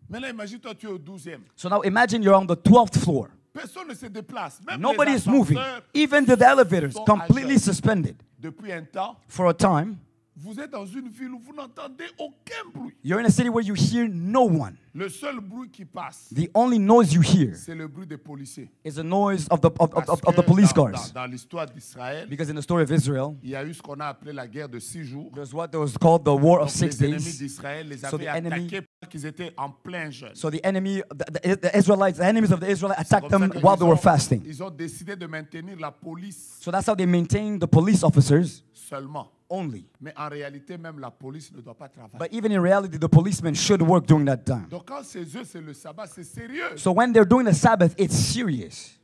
Maintenant, imagine-toi, tu es au 12e. So now imagine you're on the 12th floor. Personne ne se déplace. Même Nobody les is moving. ascenseurs Even the elevators sont à completely jeûne. suspended. Depuis un temps, For a time, vous êtes dans une ville où vous n'entendez aucun bruit. you're in a city where you hear no one. Le seul bruit qui passe, The only noise you hear c'est le bruit des policiers. is the noise of the Parce of the que police dans, cars. dans l'histoire d'Israël, Because in the story of Israel, il y a eu ce qu'on a appelé la guerre de 6 jours. there's what was called the War of Donc, 6 les ennemis days. d'Israël les So avaient the enemy- attaqués parce qu'ils étaient en plein jeûne. So the enemy, the Israelites, the enemies of the Israelites C'est attacked comme ça them que while they were fasting. ils ont décidé de maintenir la police So that's how they maintained the police officers seulement. only. Mais en réalité, même la police ne doit pas travailler. But even in reality, the policemen should work during that time. Donc quand c'est eux, c'est le sabbat, c'est sérieux. So when they're doing the Sabbath, it's serious.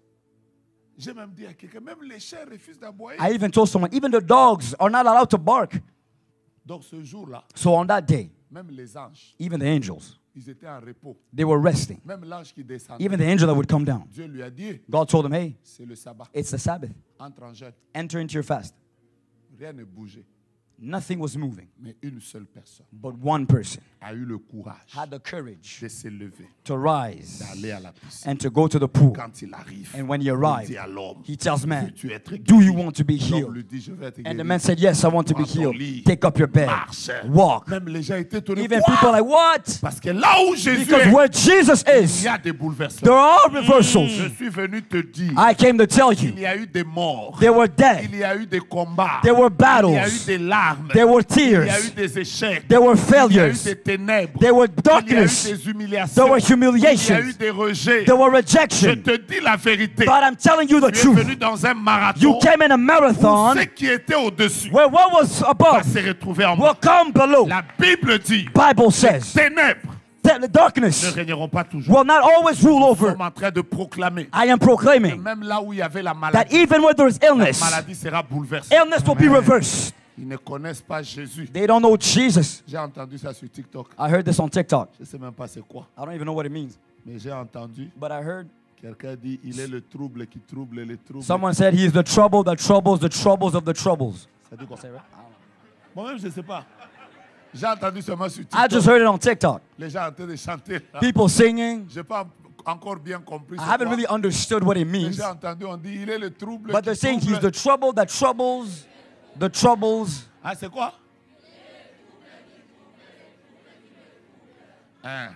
J'ai même dit à quelqu'un, même les chiens refusent d'aboyer. I even told someone, even the dogs are not allowed to bark. Donc ce jour-là, So on that day, même les anges, even the angels, ils étaient en repos. they were resting. Même l'ange qui descendait, Even the angel that would come down. Dieu lui a dit, God told him, hey, c'est le sabbat. it's the Sabbath. Entre en jeûne. Enter into your fast. Rien ne bougeait. Nothing was moving. Mais une seule personne But one person a eu le courage had the courage de se lever, to rise d'aller à la piscine. and to go to the pool. Quand il arrive, And when he il arrived, dit à l'homme, he tells man, veux-tu être do you guéri? want to be L'homme healed? lui dit, je vais être And the guéri. man said, yes, I want to be Prends ton healed. lit, Take up your bed. marche. Walk. Même les gens étaient étonnés. Even Quoi? people are like, what? Parce que là où Jésus Because est, where Jesus il is, y a des there bouleversements. are Je reversals. suis venu te dire, I came to tell il you, y a eu des morts, there were il death, y a eu des combats, there were il y a eu battles, des larmes, there were il y a eu tears, des échecs, there were il y a eu failures, des ténèbres, there were il y a eu darkness, des humiliations, there were il y a eu humiliations, des rejets. there were Je rejection. te dis la vérité. But I'm telling you the Tu es venu truth. dans un marathon You came in a où marathon ce qui était au-dessus where what was va above se retrouver en will bas. come below. La Bible dit, Bible says ténèbres that the ne darkness régneront pas toujours. will not always rule Nous over. sommes en train de proclamer I am que proclaiming même là où il y avait la that maladie, even where there is la illness, maladie sera bouleversée. illness will be reversed. Ils ne connaissent pas Jésus. They don't know Jesus. J'ai entendu ça sur TikTok. I heard this on TikTok. Je ne sais même pas c'est quoi. I don't even know what it means. Mais j'ai entendu But I heard quelqu'un dire il est le trouble qui trouble les troubles. someone said he is the trouble that troubles the troubles of the troubles. Ça dit quoi? Moi-même, je ne sais pas. J'ai entendu seulement sur I TikTok. just heard it on TikTok. Les gens en train de chanter. là. People singing. Je n'ai pas encore bien compris. I c'est haven't quoi. really understood what it Mais means. j'ai entendu, on dit il est le trouble But qui they're saying he's trouble. the trouble that troubles the troubles. Ah, c'est quoi? Hein.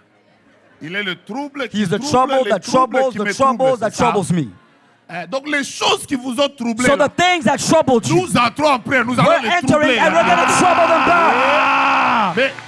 Il est le trouble qui He's the trouble trouble les that troubles troubles qui the me troubles troublent, that c'est ça? troubles me. Donc les choses qui vous ont troublé, So the things that troubled you, nous entrons en prière, nous allons we're les entering troubler. and we're going to trouble them back.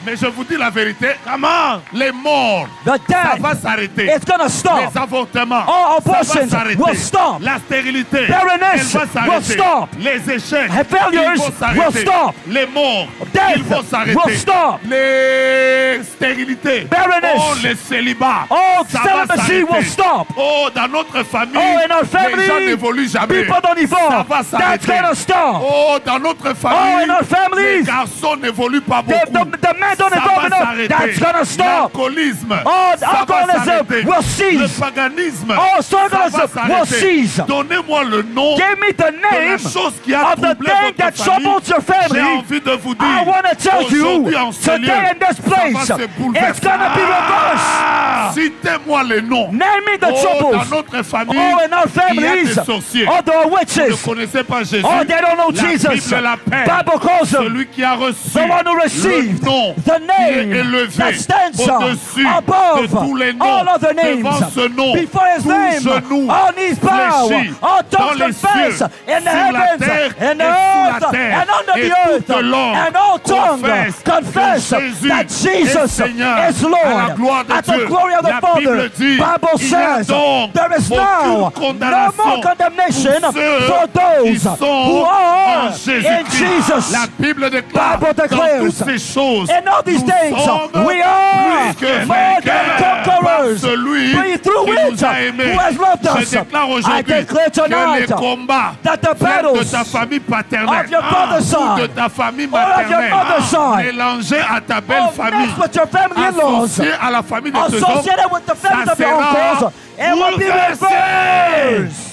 Mais je vous dis la vérité, Comment? les morts, The ça death, va s'arrêter. it's going to stop. Les avortements, All ça va abortions s'arrêter. will stop. La stérilité, Barrenness elle va will s'arrêter. stop. Les échecs, Failures ils vont will s'arrêter. stop. Les morts, Death ils vont will s'arrêter. stop. Les stérilités, Barrenness. oh, les célibats, All ça va celibacy will s'arrêter. stop. Oh, dans notre famille, Oh, in our les gens family, n'évoluent jamais. people don't Ça evolve. va That's s'arrêter. going to stop. Oh, dans notre Oh, famille, in our les families, garçons n'évoluent pas the beaucoup. men don't Ça evolve va enough. s'arrêter. That's going to stop. L'alcoolisme, Oh, ça va alcoholism s'arrêter. will Le cease. paganisme, Oh, ça va socialism will s'arrêter. cease. Donnez-moi le nom Give me the de la name chose qui a of the troublé thing that votre famille. troubles your J'ai family. envie de vous dire, I want to tell you, aujourd'hui en ce lieu, today in this place, ça va se it's bouleverser. going to be reversed. Citez-moi les noms. Name me the Oh, troubles. dans notre famille, Oh, in our il y a families, des sorciers. oh, there are Vous ne witches. connaissez pas Jésus. Oh, they don't know La Jesus. Bible l'appelle Bible calls him celui qui a reçu the one who received le nom the qui name est élevé that stands au-dessus above de tous les noms. all other names. Devant ce nom, Before his tout name, genou all knees bow, fléchit all dans tongues les confess cieux, in the sur la heavens, terre in the et sous la earth, terre, and under et the earth, toute langue and all tongue confess que Jésus that Jesus est Seigneur, is Lord. à la gloire de At the Dieu. glory of the La Father, Bible dit, Bible il y a says donc there is aucune now no condamnation more condemnation pour ceux for qui those sont who are en in Jésus-Christ. Jesus. La Bible déclare Bible dans declares, toutes ces choses, in all these nous things, sommes we are plus que more than vainqueurs par conquerors. celui But through qui which nous a aimés. who has loved Je us. déclare I aujourd'hui declare que les tonight combats that the viennent de battles ta famille paternelle of your father's ou de side ta famille or of your maternelle mother's side mélangés à ta belle or famille, mixed with your family-in-laws, associés à la famille de tes hommes, associated with the families ça of your sera uncles, it will be bouleversé. reversed.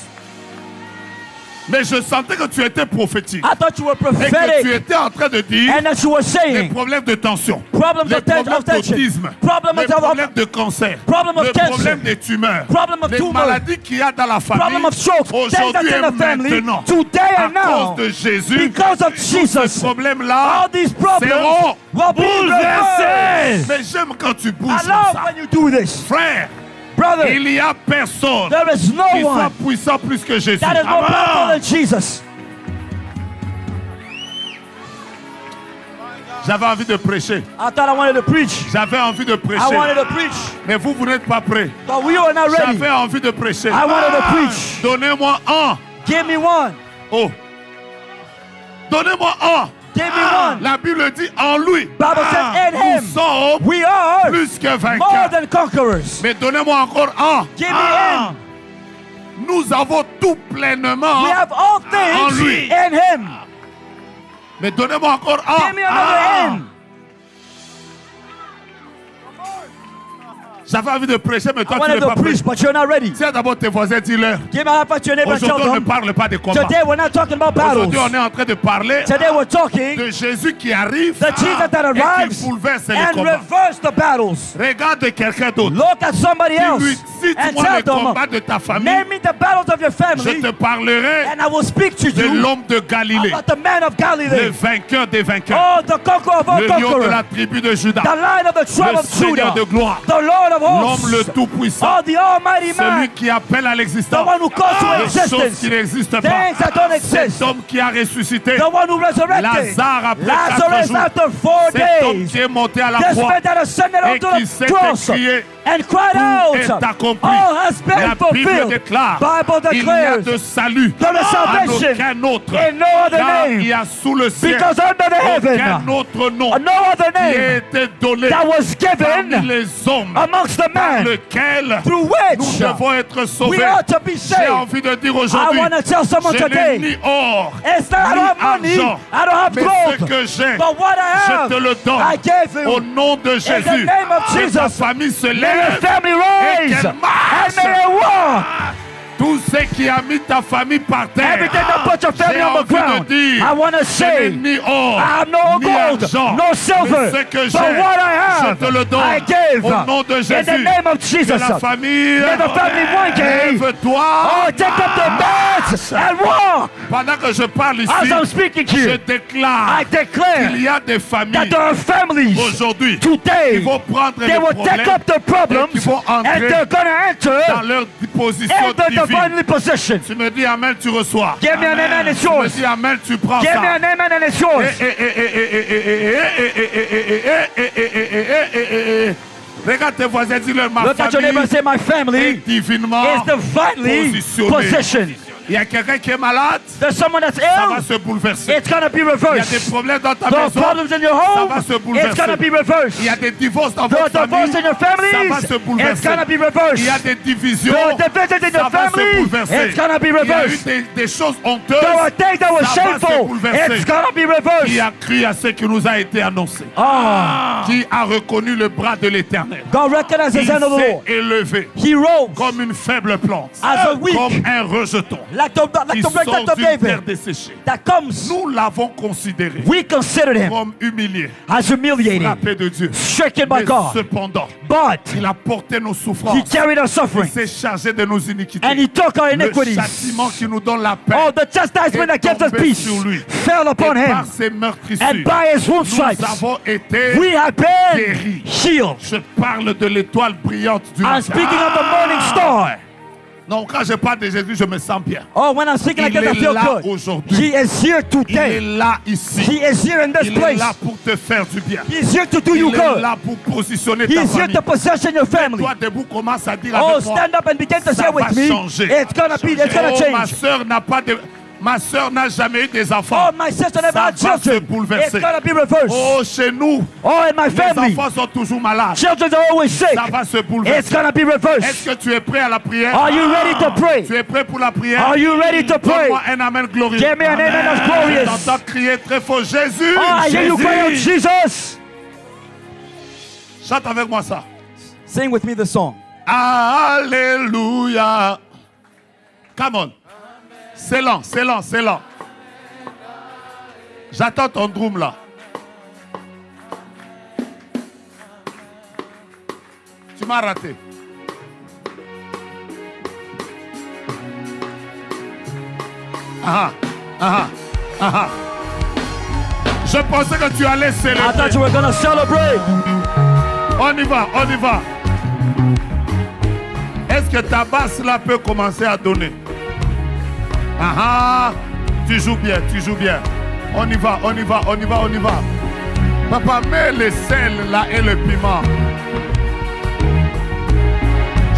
Mais je sentais que tu étais prophétique I thought you were et que tu prophetic étais en train de dire and that you were les saying problèmes de tension, problems les of problèmes tension, d'autisme, problems les of problèmes de cancer, problem of les cancer, problèmes des tumeurs, problem of les tumor, maladies qu'il y a dans la famille problem of stroke, things that's aujourd'hui in et the family, maintenant. today À and now, cause de Jésus, because of tous ces Jesus, problèmes-là all these problems seront will be bouleversés. reversed. Mais j'aime quand tu bouges I comme love ça. when you do this. Frère, Brother, il y a personne there is qui no soit one puissant plus que Jésus. that is more powerful than Jesus. J'avais envie de prêcher. I thought I wanted to preach. J'avais envie de I prêcher. wanted to preach, Mais vous n'êtes pas prêts. but we were not ready. J'avais envie de prêcher. I wanted to preach. Donnez-moi un. Give me one. Oh. Donnez-moi un. Give me one. La Bible dit en lui. Bible says in Nous him sommes we are plus que more vainqueurs. than conquerors. Mais donnez-moi encore un. Give me in. Nous avons tout pleinement. We have all en things lui. in him. Mais donnez-moi encore un. Give me another in. J'avais envie de prêcher, mais I toi tu wanted n'es to pas prêt. preach, but you're not ready. Tiens d'abord tes voisins, dis-leur. Give me a high five to your neighbor and tell Aujourd'hui, on ne them. parle pas des combats. Today we're not talking about battles. Aujourd'hui, on est en train de parler Today we're talking de Jésus qui arrive the Jesus that et arrives qui bouleverse les and combats. reverse the battles. Regarde quelqu'un d'autre. Look at somebody Dis-lui, else and cite-moi tell les combats them, de ta famille. name me the battles of your Je family, te parlerai and I will speak to de you l'homme de Galilée, about the man of le Galilee. vainqueur des vainqueurs, Oh, the conqueror of all le lion de conquerors, la tribu de Judas, the lion of the tribe le of Seigneur Judah, de gloire, the Lord of l'homme le hosts, tout-puissant, oh, the almighty celui man, qui appelle à the l'existence one who calls to les choses existence, qui n'existent pas. things that don't Cet exist, homme qui a ressuscité, the one who resurrected Lazare après 4 Lazarus jours, after 4 cet homme days, qui est monté à la this croix man that ascended et onto qui the s'est cross écrié, and cried tout est out, accompli. all has been La Bible fulfilled. déclare, Bible il y a declares de salut there is à salvation aucun autre, in no other car il name, y a sous le ciel because under the aucun heaven autre nom no other qui a name été donné that was parmi given les hommes amongst the par men lequel through nous which devons être we sauvés. ought to be J'ai saved. envie de dire I aujourd'hui, want to tell someone je n'ai today, ni or, it's not I don't have money, ni argent, I don't have mais ce gold, que j'ai, but what I je have, te le donne. I gave Au him. nom de In the Jésus, name of que ta Jesus, famille se may your lève family et rise qu'elle and marche. may it walk. Tout ce qui a mis ta famille par terre, Everything that put your family j'ai on the envie de ground, dire, I want to je n'ai say, ni or, I have no ni gold, argent, no silver, mais ce que but j'ai, what I have, je te le donne. I gave. Au nom de In Jésus, the name of que Jesus, la famille, may the family one day, lève-toi. oh, take up the beds and walk. Pendant que je parle ici, As I'm speaking je here, déclare I declare qu'il y a des that familles there are families aujourd'hui qui today, vont prendre they les will problèmes take up the et qui problems vont and entrer they're going to dans enter leur position in the divine divine. family possession. Tu me dis amen, tu reçois. Give me an amen, it's Tu me yours. dis amen, tu prends Give ça. me an amen and it's yours. Regarde tes voisins, dis-leur ma Look at your neighbor and famille say, my est family divinement is divinely positionnée. positioned. Il y a quelqu'un qui est malade, There's someone that's ça va ill, se bouleverser. it's gonna be Il y a des reversed. problèmes dans ta The maison, problems in your ça home, va se it's bouleverser. gonna be reversed. Il y a des divorces dans The votre divorce in your famille, ça va families, se it's bouleverser. gonna be Il y a reversed. des divisions, The divisions in ça your va se family, bouleverser. it's gonna be Il y a eu reversed. des choses honteuses, There were things that were ça va se shameful, bouleverser. it's gonna be Qui reversed. a cru à ce qui nous a été annoncé? Ah, Qui a reconnu le bras de l'Éternel? God recognized Il the hand of the s'est Lord. élevé He rose comme une faible plante, as a weak, comme un rejeton like the qui break sort of d'une terre David desséchée. that comes. Nous l'avons considéré We considered him comme humilié, as humiliated, frappé de Dieu. stricken by Mais God, cependant, but il a porté nos he souffrances. carried our Il suffering s'est chargé de nos iniquités. and he took our Le iniquities. châtiment qui nous donne la paix Oh, the chastisement that gives us tombé peace sur lui. fell upon et him, par ses meurtrissures, and by his wound nous stripes avons été we have been guéris. healed. Je parle de l'étoile brillante du I'm matin. speaking of the morning star. Non, quand je parle de Jésus, je me sens bien. Oh, when I'm speaking like Il that, I est feel là good. aujourd'hui. He is here Il est today. là ici. He is here in this Il est place. là pour te faire du bien. He is here to do you Il est good. là pour positionner He ta is here famille. to possession your family. Toi debout, commence à dire Oh, avec moi. stand up and begin to Ça say with va me. changer. It's gonna be, it's gonna Oh, ma change. sœur n'a pas de... Ma sœur n'a jamais eu des enfants. Oh, my sister never Ça had va se children. bouleverser. It's gonna be reversed. Oh, chez nous, Oh, in my les family, enfants sont toujours malades. children are always sick. Ça va se It's bouleverser. gonna be Est-ce reversed. que tu es prêt à la prière? Are you ready to pray? Tu es prêt pour la prière? Are you ready to pray? Donne-moi un amen glorieux. Give me an amen that's Je glorious. t'entends crier très fort, Jésus! Oh, I hear you cry out, Jésus! Jesus. Chante avec moi ça. Sing with me the song. Alléluia. Come on. C'est lent, c'est lent, c'est lent. J'attends ton drum là. Tu m'as raté. Ah, ah, ah, ah. Je pensais que tu allais I célébrer. thought you were gonna celebrate. On y va, on y va. Est-ce que ta basse là peut commencer à donner? Ah ah, tu joues bien, tu joues bien. On y va, on y va, on y va, on y va. Papa, mets le sel là et le piment.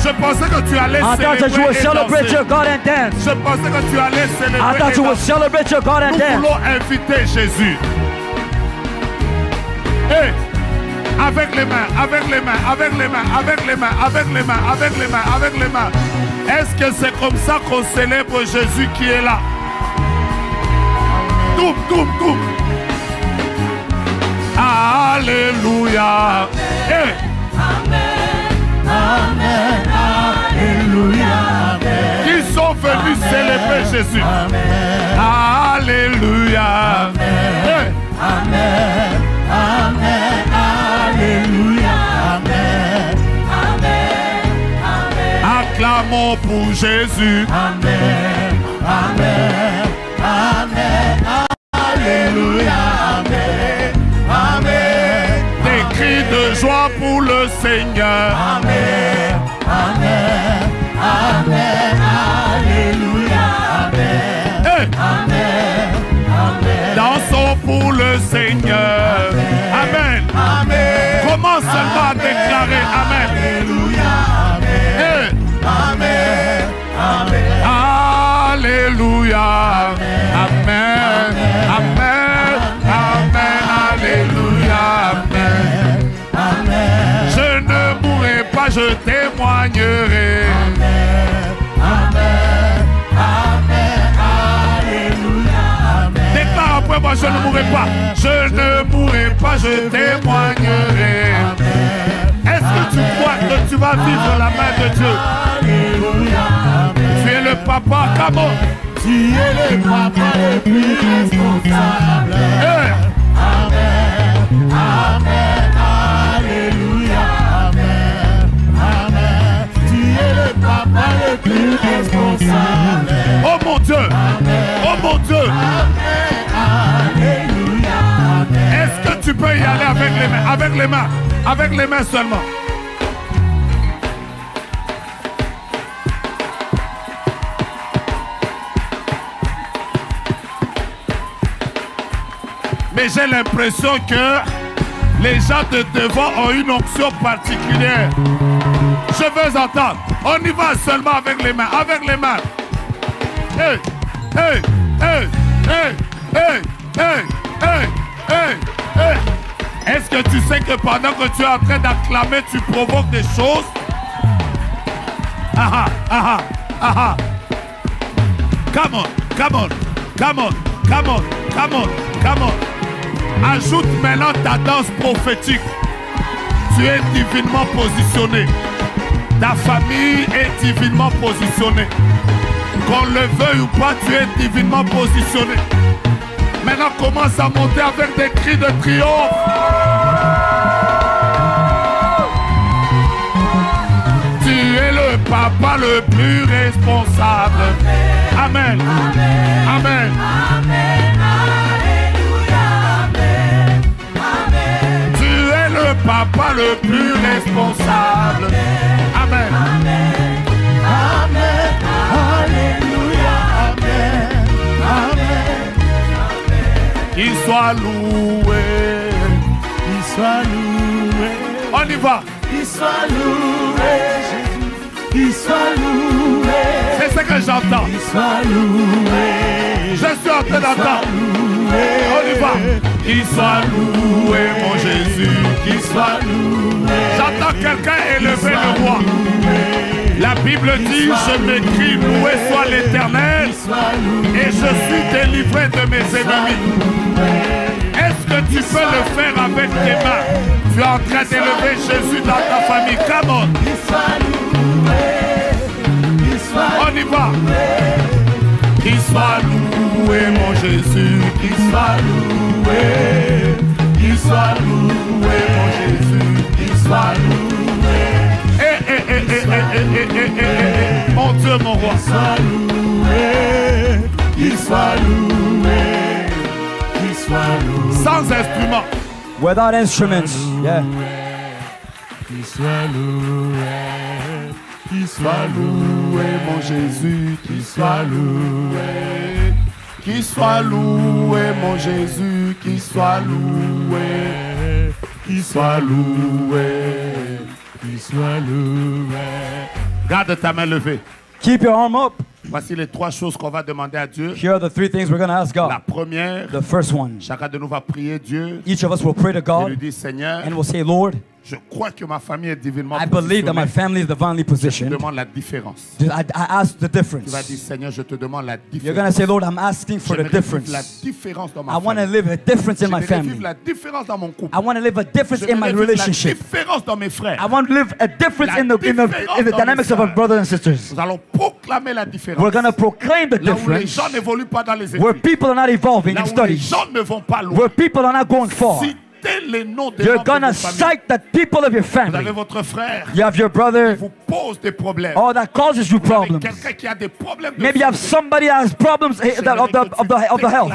Je pensais que tu allais I thought that you célébrer would et celebrate danser. your God and dance. Je pensais que tu allais I célébrer thought et you would danser. celebrate your God and Nous dance. voulons inviter Jésus. Hey, avec les mains, avec les mains, avec les mains, avec les mains, avec les mains, avec les mains, avec les mains. Est-ce que c'est comme ça qu'on célèbre Jésus qui est là? Toum, toum, toum. Alléluia. Hey. Qui sont venus célébrer Jésus. Alléluia. Hey. Acclamons pour Jésus. Des cris de joie pour le Seigneur. Hey. Dansons pour le Seigneur. Amen. Commence seulement à déclarer Amen. Hey. Alléluia. Amen. Amen. Amen. Alléluia. Amen. Je ne mourrai pas, je témoignerai. Déclare après moi, je ne mourrai pas. Je ne mourrai pas, je témoignerai. Est-ce que tu crois que tu vas vivre la main de Dieu? Tu es le papa, comment? Tu es le papa le plus responsable. Hey. Alléluia, Amen, Amen. Tu es le papa le plus responsable. Oh mon Dieu, oh mon Dieu. Alléluia, Amen. Est-ce que tu peux y aller avec les mains, avec les mains, avec les mains seulement? Mais j'ai l'impression que les gens de devant ont une onction particulière. Je veux entendre. On y va seulement avec les mains. Avec les mains. Hey, hey, hey, hey, hey, hey, hey, hey, hey. Est-ce que tu sais que pendant que tu es en train d'acclamer, tu provoques des choses? Aha, aha, aha. Come on, come on, come on, come on, come on, come on. Ajoute maintenant ta danse prophétique. Tu es divinement positionné. Ta famille est divinement positionnée. Qu'on le veuille ou pas, tu es divinement positionné. Maintenant, commence à monter avec des cris de triomphe. Tu es le papa le plus responsable. Amen. Amen. Tu es le papa le plus responsable. Amen. Amen. Alléluia. Amen. Amen. Qu'il soit loué. Qu'il soit loué. On y va. Qu'il soit loué, Jésus. Qu'il soit loué. C'est ce que j'entends. Qu'il soit loué. Je suis en train d'entendre. On y va. Qu'il soit loué, mon Jésus. Qu'il soit loué. J'entends quelqu'un élever le roi. La Bible dit, je m'écris, loué soit l'Éternel. Et je suis délivré de mes ennemis. Est-ce que tu peux le faire avec tes mains? Tu es en train d'élever Jésus dans ta famille. Come on. On y va. Qu'il soit loué, mon Jésus. Qu'il soit loué. Qu'il soit loué, mon Jésus. Qu'il soit loué. Mon Dieu, mon roi. Qu'il soit loué. Qu'il soit loué. Qu'il soit loué. Sans instrument. Without instruments. Yeah. Qu'il soit loué. Qu'il soit loué, mon Jésus. Qu'il soit loué. Qu'il soit loué, mon Jésus. Qu'il soit loué. Qu'il soit loué. Qu'il soit loué. Garde ta main levée. Keep your arm up. Voici les 3 choses qu'on va demander à Dieu. Here are the 3 things we're going to ask La God. première, The first one, chacun de nous va prier Dieu each of us will pray to et lui God dire, Seigneur, and will say, Lord, je crois que ma famille est divinement I believe that my positionnée. family is divinely Je te positioned. demande la différence. I ask the Tu vas difference. dire, Seigneur, je te demande la You're going to différence. say, Lord, I'm asking for the J'aimerais vivre la difference. différence dans ma I want to famille. live a difference in my J'aimerais family. vivre la différence dans mon couple. I want to live a difference in my J'aimerais vivre la relationship. différence dans mes frères. I want to live a difference in the différence dynamics dans of mes our brothers and sisters. Nous allons proclamer la différence. We're going to proclaim the Là où les difference gens n'évoluent pas dans les where études. people are not evolving Là in où les studies, gens ne vont pas loin. where people are not going far. Citez les noms des You're membres going de to votre famille. cite the people of your Vous avez family. votre frère You have your brother, qui vous pose des problèmes. oh, that causes you Vous avez problems. quelqu'un qui a des problèmes de Maybe you have santé. somebody that has problems of the health,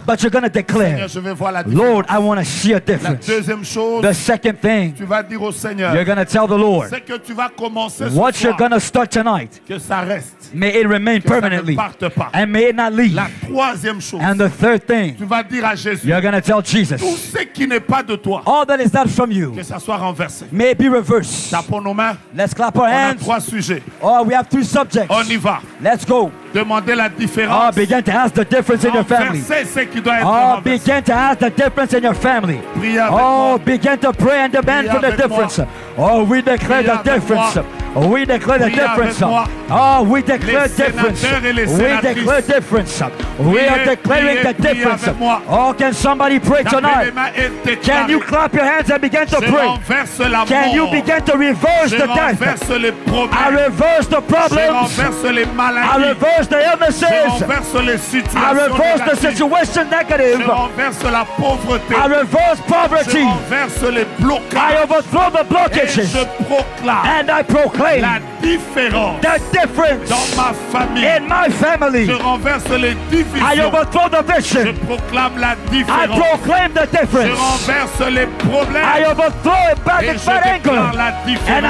but you're going to Seigneur, declare, je vais voir la différence. Lord, I want to see a La difference. deuxième chose, The second thing, tu vas dire au Seigneur, you're going to tell the Lord, c'est que tu vas commencer ce what you're soir, going to start tonight, que ça reste, may it remain que ça ne permanently, parte pas. and may it not leave. La troisième chose, And the third thing, tu vas dire à Jésus, you're going to tell tout Jesus, ce qui n'est pas de toi, all that is not from you, que ça soit renversé. may it be reversed. Tapons nos mains, Let's clap our on a hands. 3 sujets. Oh, we have 3 subjects. On y va. Let's go. Demandez la Oh, différence. begin to ask the difference in your family. Renverser ce qui doit être Oh, renversé. begin to ask the difference in your family. Priez avec Oh, moi. begin to pray and demand Priez for the avec difference. moi. Oh, we declare Priez the avec difference. moi. We declare the Priez difference. avec moi. Oh, we declare Les difference. sénateurs et les We sénatrices. declare difference. We Priez, are declaring priez, the priez difference. avec moi. Oh, can somebody pray Tapez les tonight? mains et Can you déclarez. clap your hands and begin to Je pray? renverse la Can you mort. begin to reverse Je the death? renverse les I problèmes. reverse the Je problems. renverse les I maladies. reverse the Je illnesses. renverse les I situations reverse the négatives. situation Je negative. renverse la pauvreté. I reverse Je poverty. renverse les I blocages. overthrow the Et blockages. je proclame And I proclaim la différence the difference dans ma famille. in my family. Je renverse les I division. overthrow the Je vision. proclame la I différence. proclaim the Je difference. renverse les problèmes. I overthrow bad Et and je bad déclare anger. la And I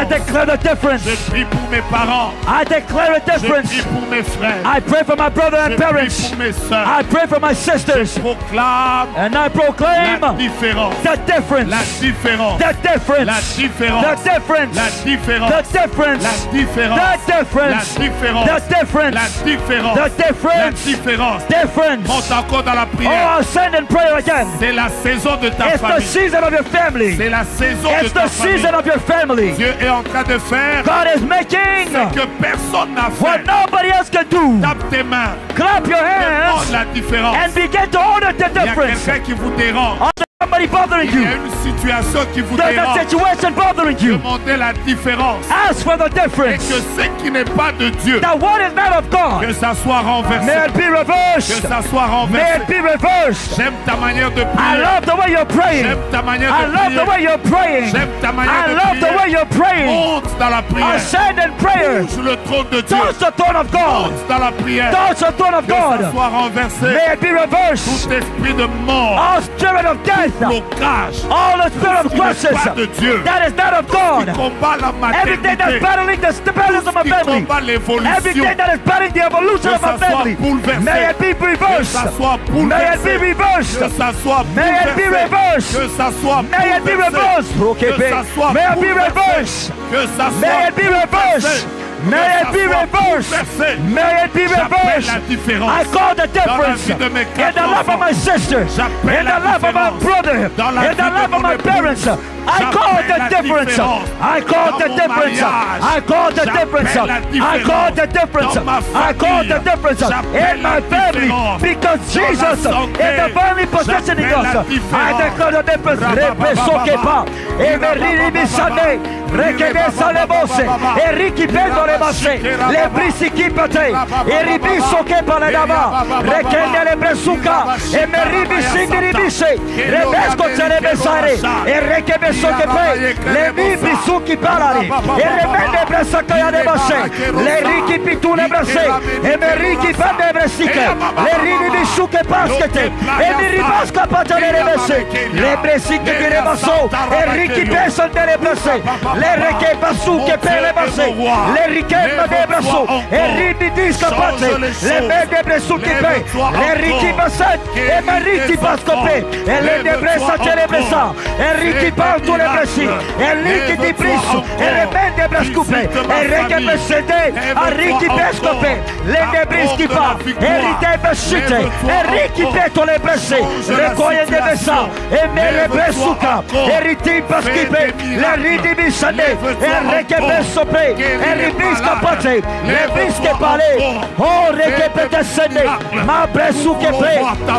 différence. declare the difference. Je prie pour mes parents. I declare a Je difference. prie pour mes frères. I pray for my brother Je and prie parents. pour mes soeurs. I pray for my sisters. Proclame And I proclaim la différence. the difference. La différence. The La difference. différence. The difference. La différence. The difference. La différence. The La difference. différence. The difference. La différence. The La difference. différence. Difference. Monte encore dans la Oh, prière. I'll send in prayer again. C'est la saison de ta It's the famille. season of your family. C'est la saison de It's ta the famille. season of your family. Dieu est en train de faire God is making ce que personne n'a what fait. nobody else can do. Tape tes mains. Clap your Demande hands la différence. and begin to order the Il y a difference. quelqu'un qui vous dérange. Or there's somebody bothering Il y a you. une situation qui vous There's a dérange. situation bothering you. Demandez la différence. Ask for the Et difference. que ce qui n'est pas de Dieu, That what is not of God, que ça soit renversé. may it be Que reversed. ça soit May renversé. it be reversed. J'aime ta manière de I prier. love the way you're praying. J'aime ta manière I de love the way prier. you're praying. J'aime ta manière I de love the way prier. you're praying. Monte dans la prière. Ascend in prayer. Touche le trône de Dieu. Touch the throne of God. Monte dans la prière. Touch the throne of Que ça God. soit renversé. May it be reversed. Tout esprit de mort, All spirit of death. blocage, All the spirit of qui n'est curses. pas de Dieu, That is not of qui God. combat la Everything that's maternité, battling the battles of my qui family. combat l'évolution, Everything that is battling the evolution que of my ça soit family. bouleversé, May it be que reversed. ça soit May it bouleversé, be reversed. que ça soit May it be bouleversé, reversed. que ça soit May it be bouleversé, reversed. Okay, que ça soit may it be bouleversé, reversed. que ça May soit it be bouleversé, reversed. que May ça it be soit reversed. bouleversé. May it be J'appelle reversed. la différence. I call the Dans la difference vie de mes in quatre the life of my sister, in J'appelle the la life of my différence. brother, Dans la in vie the de life of mon my épouse. parents. I call J'appelle the la difference. différence. I call Dans the mon difference. mariage. I call the J'appelle difference. la I call the difference. Dans ma I call the famille. difference J'appelle in la my family différence. because Dans la Jesus santé. is divinely positioning J'appelle us. la I différence. declare the difference. Repesokepa, Emerini Bisane, Rekebesa Lebose, Eriki Bendo Lebase, Lebrisi Kipate, Eribiso Kepaledava, Rekende Lebresuka, Emeribi Sindiribise, Rebesco Celebesare, Erekebeso Kepe, Lebibi Suki Palari, Erebende Bresakaya Lebase, Leriki Pitune Brase, Emeriki Bande Bresike, Lerini Bisuke Paskete, Emiribaska Patane Lebese, Lebresike Direbaso, Eriki Pesan de Lebrase, Lereke Basuke Pelebase, Lerike Madebraso, Eribi Discapate, Lebede Bresuki Pe, Leriki Basan, Emeriti Pascope, Elende Bresa Telebresa, Eriki Pantu Lebresi, Eliki Di Brisu, Erebende Brascupe, Ereke Besede, Ariki Pescope, Lende Brisquipa, Erite Besite, Eriki Peto Lebrese, Recoye de Besa, Emere Bresuka, Eriti Pasquipe, Leridi Bisane, Ereke Besope, Eribisca Pate, Lebrisque Pale, O Reke Petesene, Ma Bresuke Pe,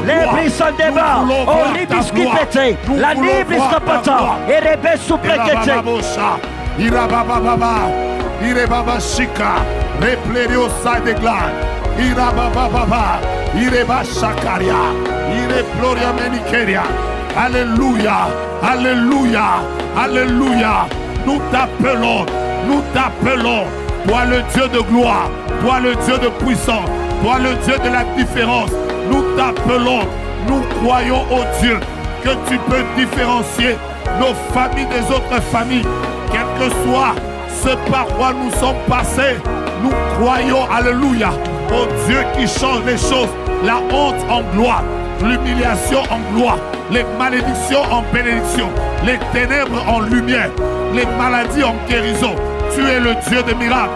Lebrisandeba, O Ribisquipete, La Librisca Pata, Erebesu Plecete. Irabababa, Irebaba Shika, Replerio Sadegla, Irabababa, Ireba Shakaria, Irebloria Menikeria. Alléluia, Alléluia, Alléluia. Nous t'appelons, toi le Dieu de gloire, toi le Dieu de puissance, toi le Dieu de la différence. Nous t'appelons, nous croyons au Dieu que tu peux différencier nos familles des autres familles, quel que soit ce par quoi nous sommes passés. Nous croyons, alléluia, au Dieu qui change les choses, la honte en gloire, l'humiliation en gloire, les malédictions en bénédiction, les ténèbres en lumière, les maladies en guérison. Tu es le Dieu des miracles.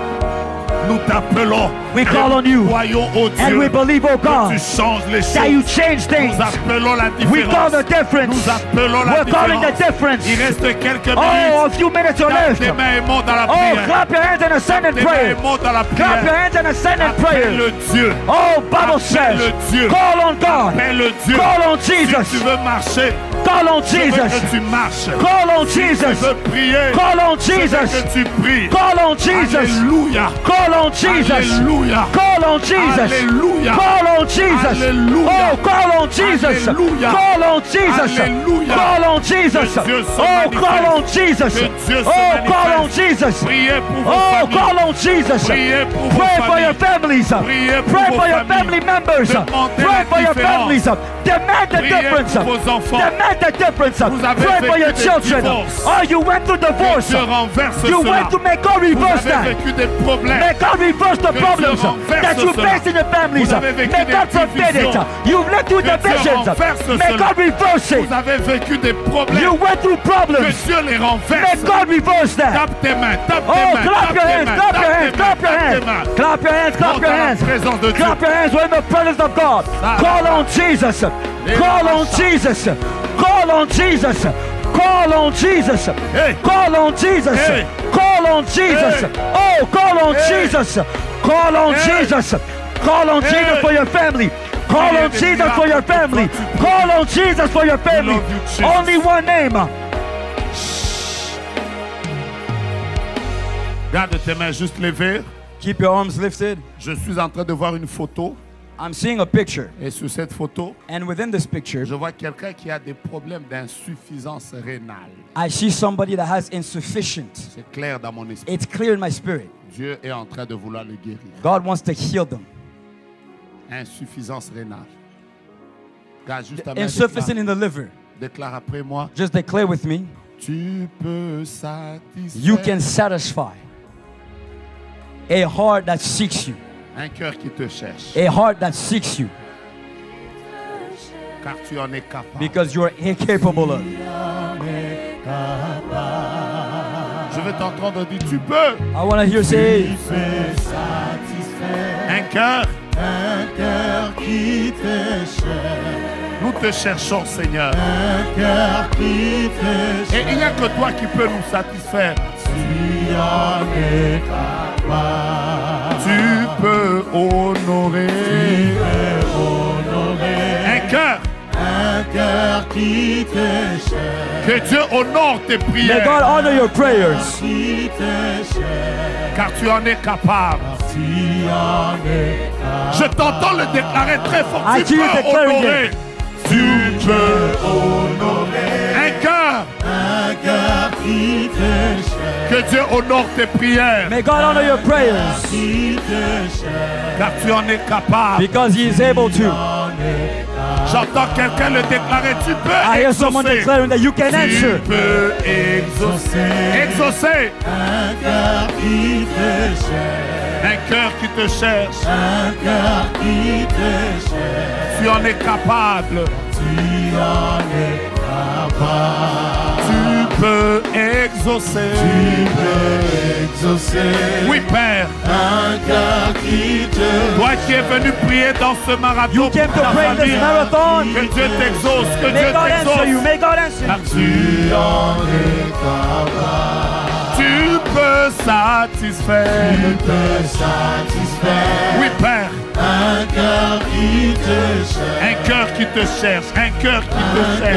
Nous t'appelons. We call on you. Croyons au And Dieu we believe, oh que God, tu changes les that you choses. change things. Nous appelons la We call différence. the difference. Nous appelons la We're calling the différence. difference. Il reste quelques Oh, a minutes. few minutes are Tape left. tes mains et monte dans la Oh, prière. clap your hands and ascend in Tes mains prayer. et monte dans la Clap your prière. hands and ascend in Appelle prayer. le Dieu. Oh, Bible Appelle says, le Dieu. call on God. Appelle le Dieu. Call on Si tu Jesus. veux marcher, Call on je veux Jesus. que tu marches. Call on Si tu Jesus. veux prier, Call on je veux Jesus. que tu pries. Call on Jesus. Alléluia. Call on Jesus. Alléluia. Call on Jesus. Alléluia. Call on Jesus. Alléluia. Oh, call on Jesus. Alléluia. Call on Jesus. Alléluia. Call on Jesus. Que Dieu se Oh, manifeste. call on Jesus. Que Dieu se Oh, call on manifeste. Jesus. Priez pour vos Oh, familles. call on Jesus. Priez pour vos Pray for your familles. families. Priez pour Pray vos for your familles. family members. Demandez Pray la for your différence. families. Demand the Priez difference. pour vos enfants. Demand the difference. Vous avez Pray for vécu your des children. divorces. Oh, you went through divorce. Dieu renverse You cela. went to make God Vous reverse avez that. vécu des problèmes. May God reverse the Dieu problems renverse that you cela. face in your families. Vous avez vécu May des God forbid it. divisions. You've lived through Que Dieu divisions. renverse May cela. God reverse it. Vous avez vécu des problèmes. You went through Que problems. Dieu les May renverse. God reverse that. Tape tes mains, tape Oh, tes mains, clap tape your tes hands, mains, clap your tape hands, tes clap your mains, hands. tape tes mains. Clap your hands, clap Monte your à la hands. présence de Dieu. Clap your hands. We're in the presence of God. Call on Jesus. Call on Jesus. Call on Jesus. Call on Jesus. Hey. Call on Jesus. Hey. Call on Jesus. Hey. Oh, call on Hey. Jesus. Call on Hey. Jesus. Call on Hey. Jesus for your family. Call on Jesus for your family. Call on Jesus for your family. love you, Jesus. Only one name. Garde tes mains juste levées. Keep your arms lifted. Je suis en train de voir une photo. I'm seeing a picture. Et sur cette photo, And within this picture, je vois quelqu'un qui a des problèmes d'insuffisance rénale. I see somebody that has insufficient. C'est clair dans mon esprit. It's clear in my spirit. Dieu est en train de vouloir le guérir. God wants to heal them. Insuffisance rénale. Garde juste ta main. Insufficient in the liver. Déclare après moi. Just declare with me. Tu peux satisfaire. You can satisfy a heart that seeks you. Un cœur qui te cherche. A heart that seeks you. Car tu en es capable. Because you are incapable of. Je veux t'entendre dire tu peux. I want to hear you say, Un cœur. Un cœur qui te cherche. Nous te cherchons, Seigneur. Un cœur qui te Et cherche. il n'y a que toi qui peux nous satisfaire. Tu en es capable. Tu peux honorer. Tu peux honorer. Un cœur. Un cœur qui te cherche. Que Dieu honore tes may God prières. honor your prayers. Qui te cherche. Car tu en es capable. Tu en es capable. Je t'entends le déclarer très fort. I Tu hear you peux declaring honorer. Tu peux Honorer. un cœur. Un cœur qui te cherche. Que Dieu honore tes prières. May God honor your prayers. Qui te cherche. Car tu en es capable. Because He is able to. En es capable. J'entends quelqu'un le déclarer. Tu I peux hear someone exaucer. declaring that you can Tu answer. peux exaucer. Exaucer. Un cœur qui te cherche. Un cœur qui te cherche. Un cœur qui te cherche. Tu en es capable. Tu en es capable. Tu peux exaucer. Tu peux exaucer. Oui, Père. Un cœur qui te Toi qui es venu prier dans ce marathon. You came to pour ta pray in this famille. marathon. Que Dieu t'exauce. Que May Dieu God answer you. t'exauce. May God answer Car you. tu en es capable. Tu peux satisfaire. Tu peux satisfaire. Oui, Père. Un cœur qui te cherche. Un cœur qui te cherche. Un cœur qui te cherche.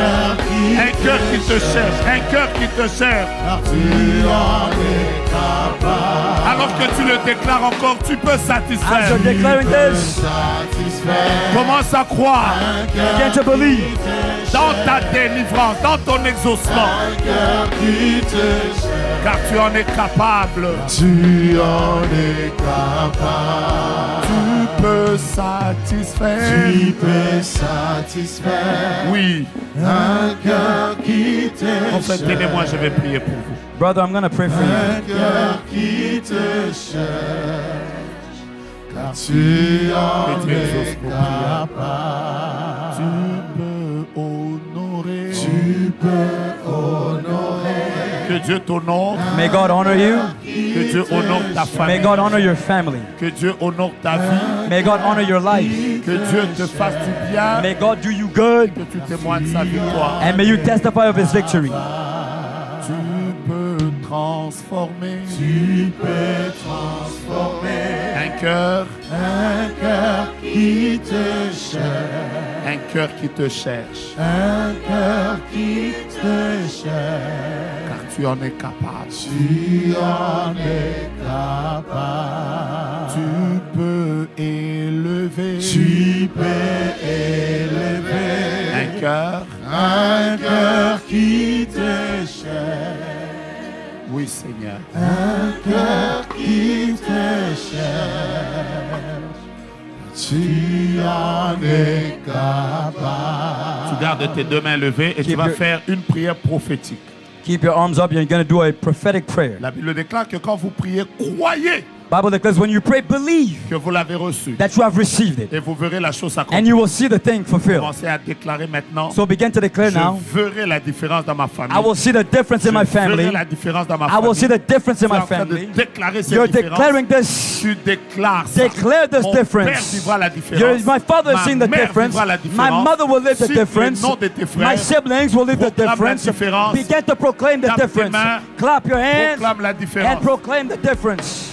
Un cœur qui te cherche. Un cœur qui te cherche. Car tu en es capable. Alors que tu le déclares encore, tu peux As satisfaire. you're declaring this, Satisfaire. Commence à croire Un cœur begin to believe. qui te cherche. dans ta délivrance, dans ton exaucement. Un cœur qui te cherche. Car tu en es capable. Tu en es capable. Tu peux satisfaire. Tu peux satisfaire. Oui. Un cœur qui te En fait, cherche. tenez-moi, je vais prier pour vous. brother, I'm going to pray for you. Un cœur qui te cherche. Car tu en Que Dieu exauce es vos prières. capable. Tu peux honorer. Tu peux honorer. Que Dieu t'honore. May God honor you. Que Dieu honore ta May famille. God honor your family. Que Dieu honore ta vie. May God honor your life. Que Dieu te fasse du bien. May God do you good. Que tu témoignes sa victoire. And may you testify of His victory. Tu peux transformer Tu peux transformer. un cœur Qui te cherche. un cœur qui te cherche. Un cœur qui te cherche. Car Tu en es capable. Tu en es capable. Tu peux élever. Tu peux élever un cœur qui te cherche. Oui, Seigneur. Un cœur qui te cherche. Tu en es capable. Tu gardes tes deux mains levées et tu vas faire une prière prophétique. Keep your arms up. You're going to do a prophetic prayer. La Bible déclare que quand vous priez, croyez Bible declares when you pray, believe que vous l'avez reçu. that you have received it. Et vous verrez la chose And accomplie. you will see the thing fulfilled. Commencez à déclarer maintenant. So begin to declare now. Je verrai la différence dans ma famille. I will see the difference in my Je verrai family. la différence dans ma I famille. will see the difference in Tu es my en train family. de déclarer cette You're différence. declaring this. Tu déclares ça. Declare this Mon père difference. vivra la différence. My father has Ma seen the mère difference. vivra la My différence. mother will live the Cite le difference. nom de tes frères. My siblings will live the Proclame la difference. différence. Begin to proclaim the Tape tes difference. mains. Clap your hands Proclame la différence. and proclaim the difference.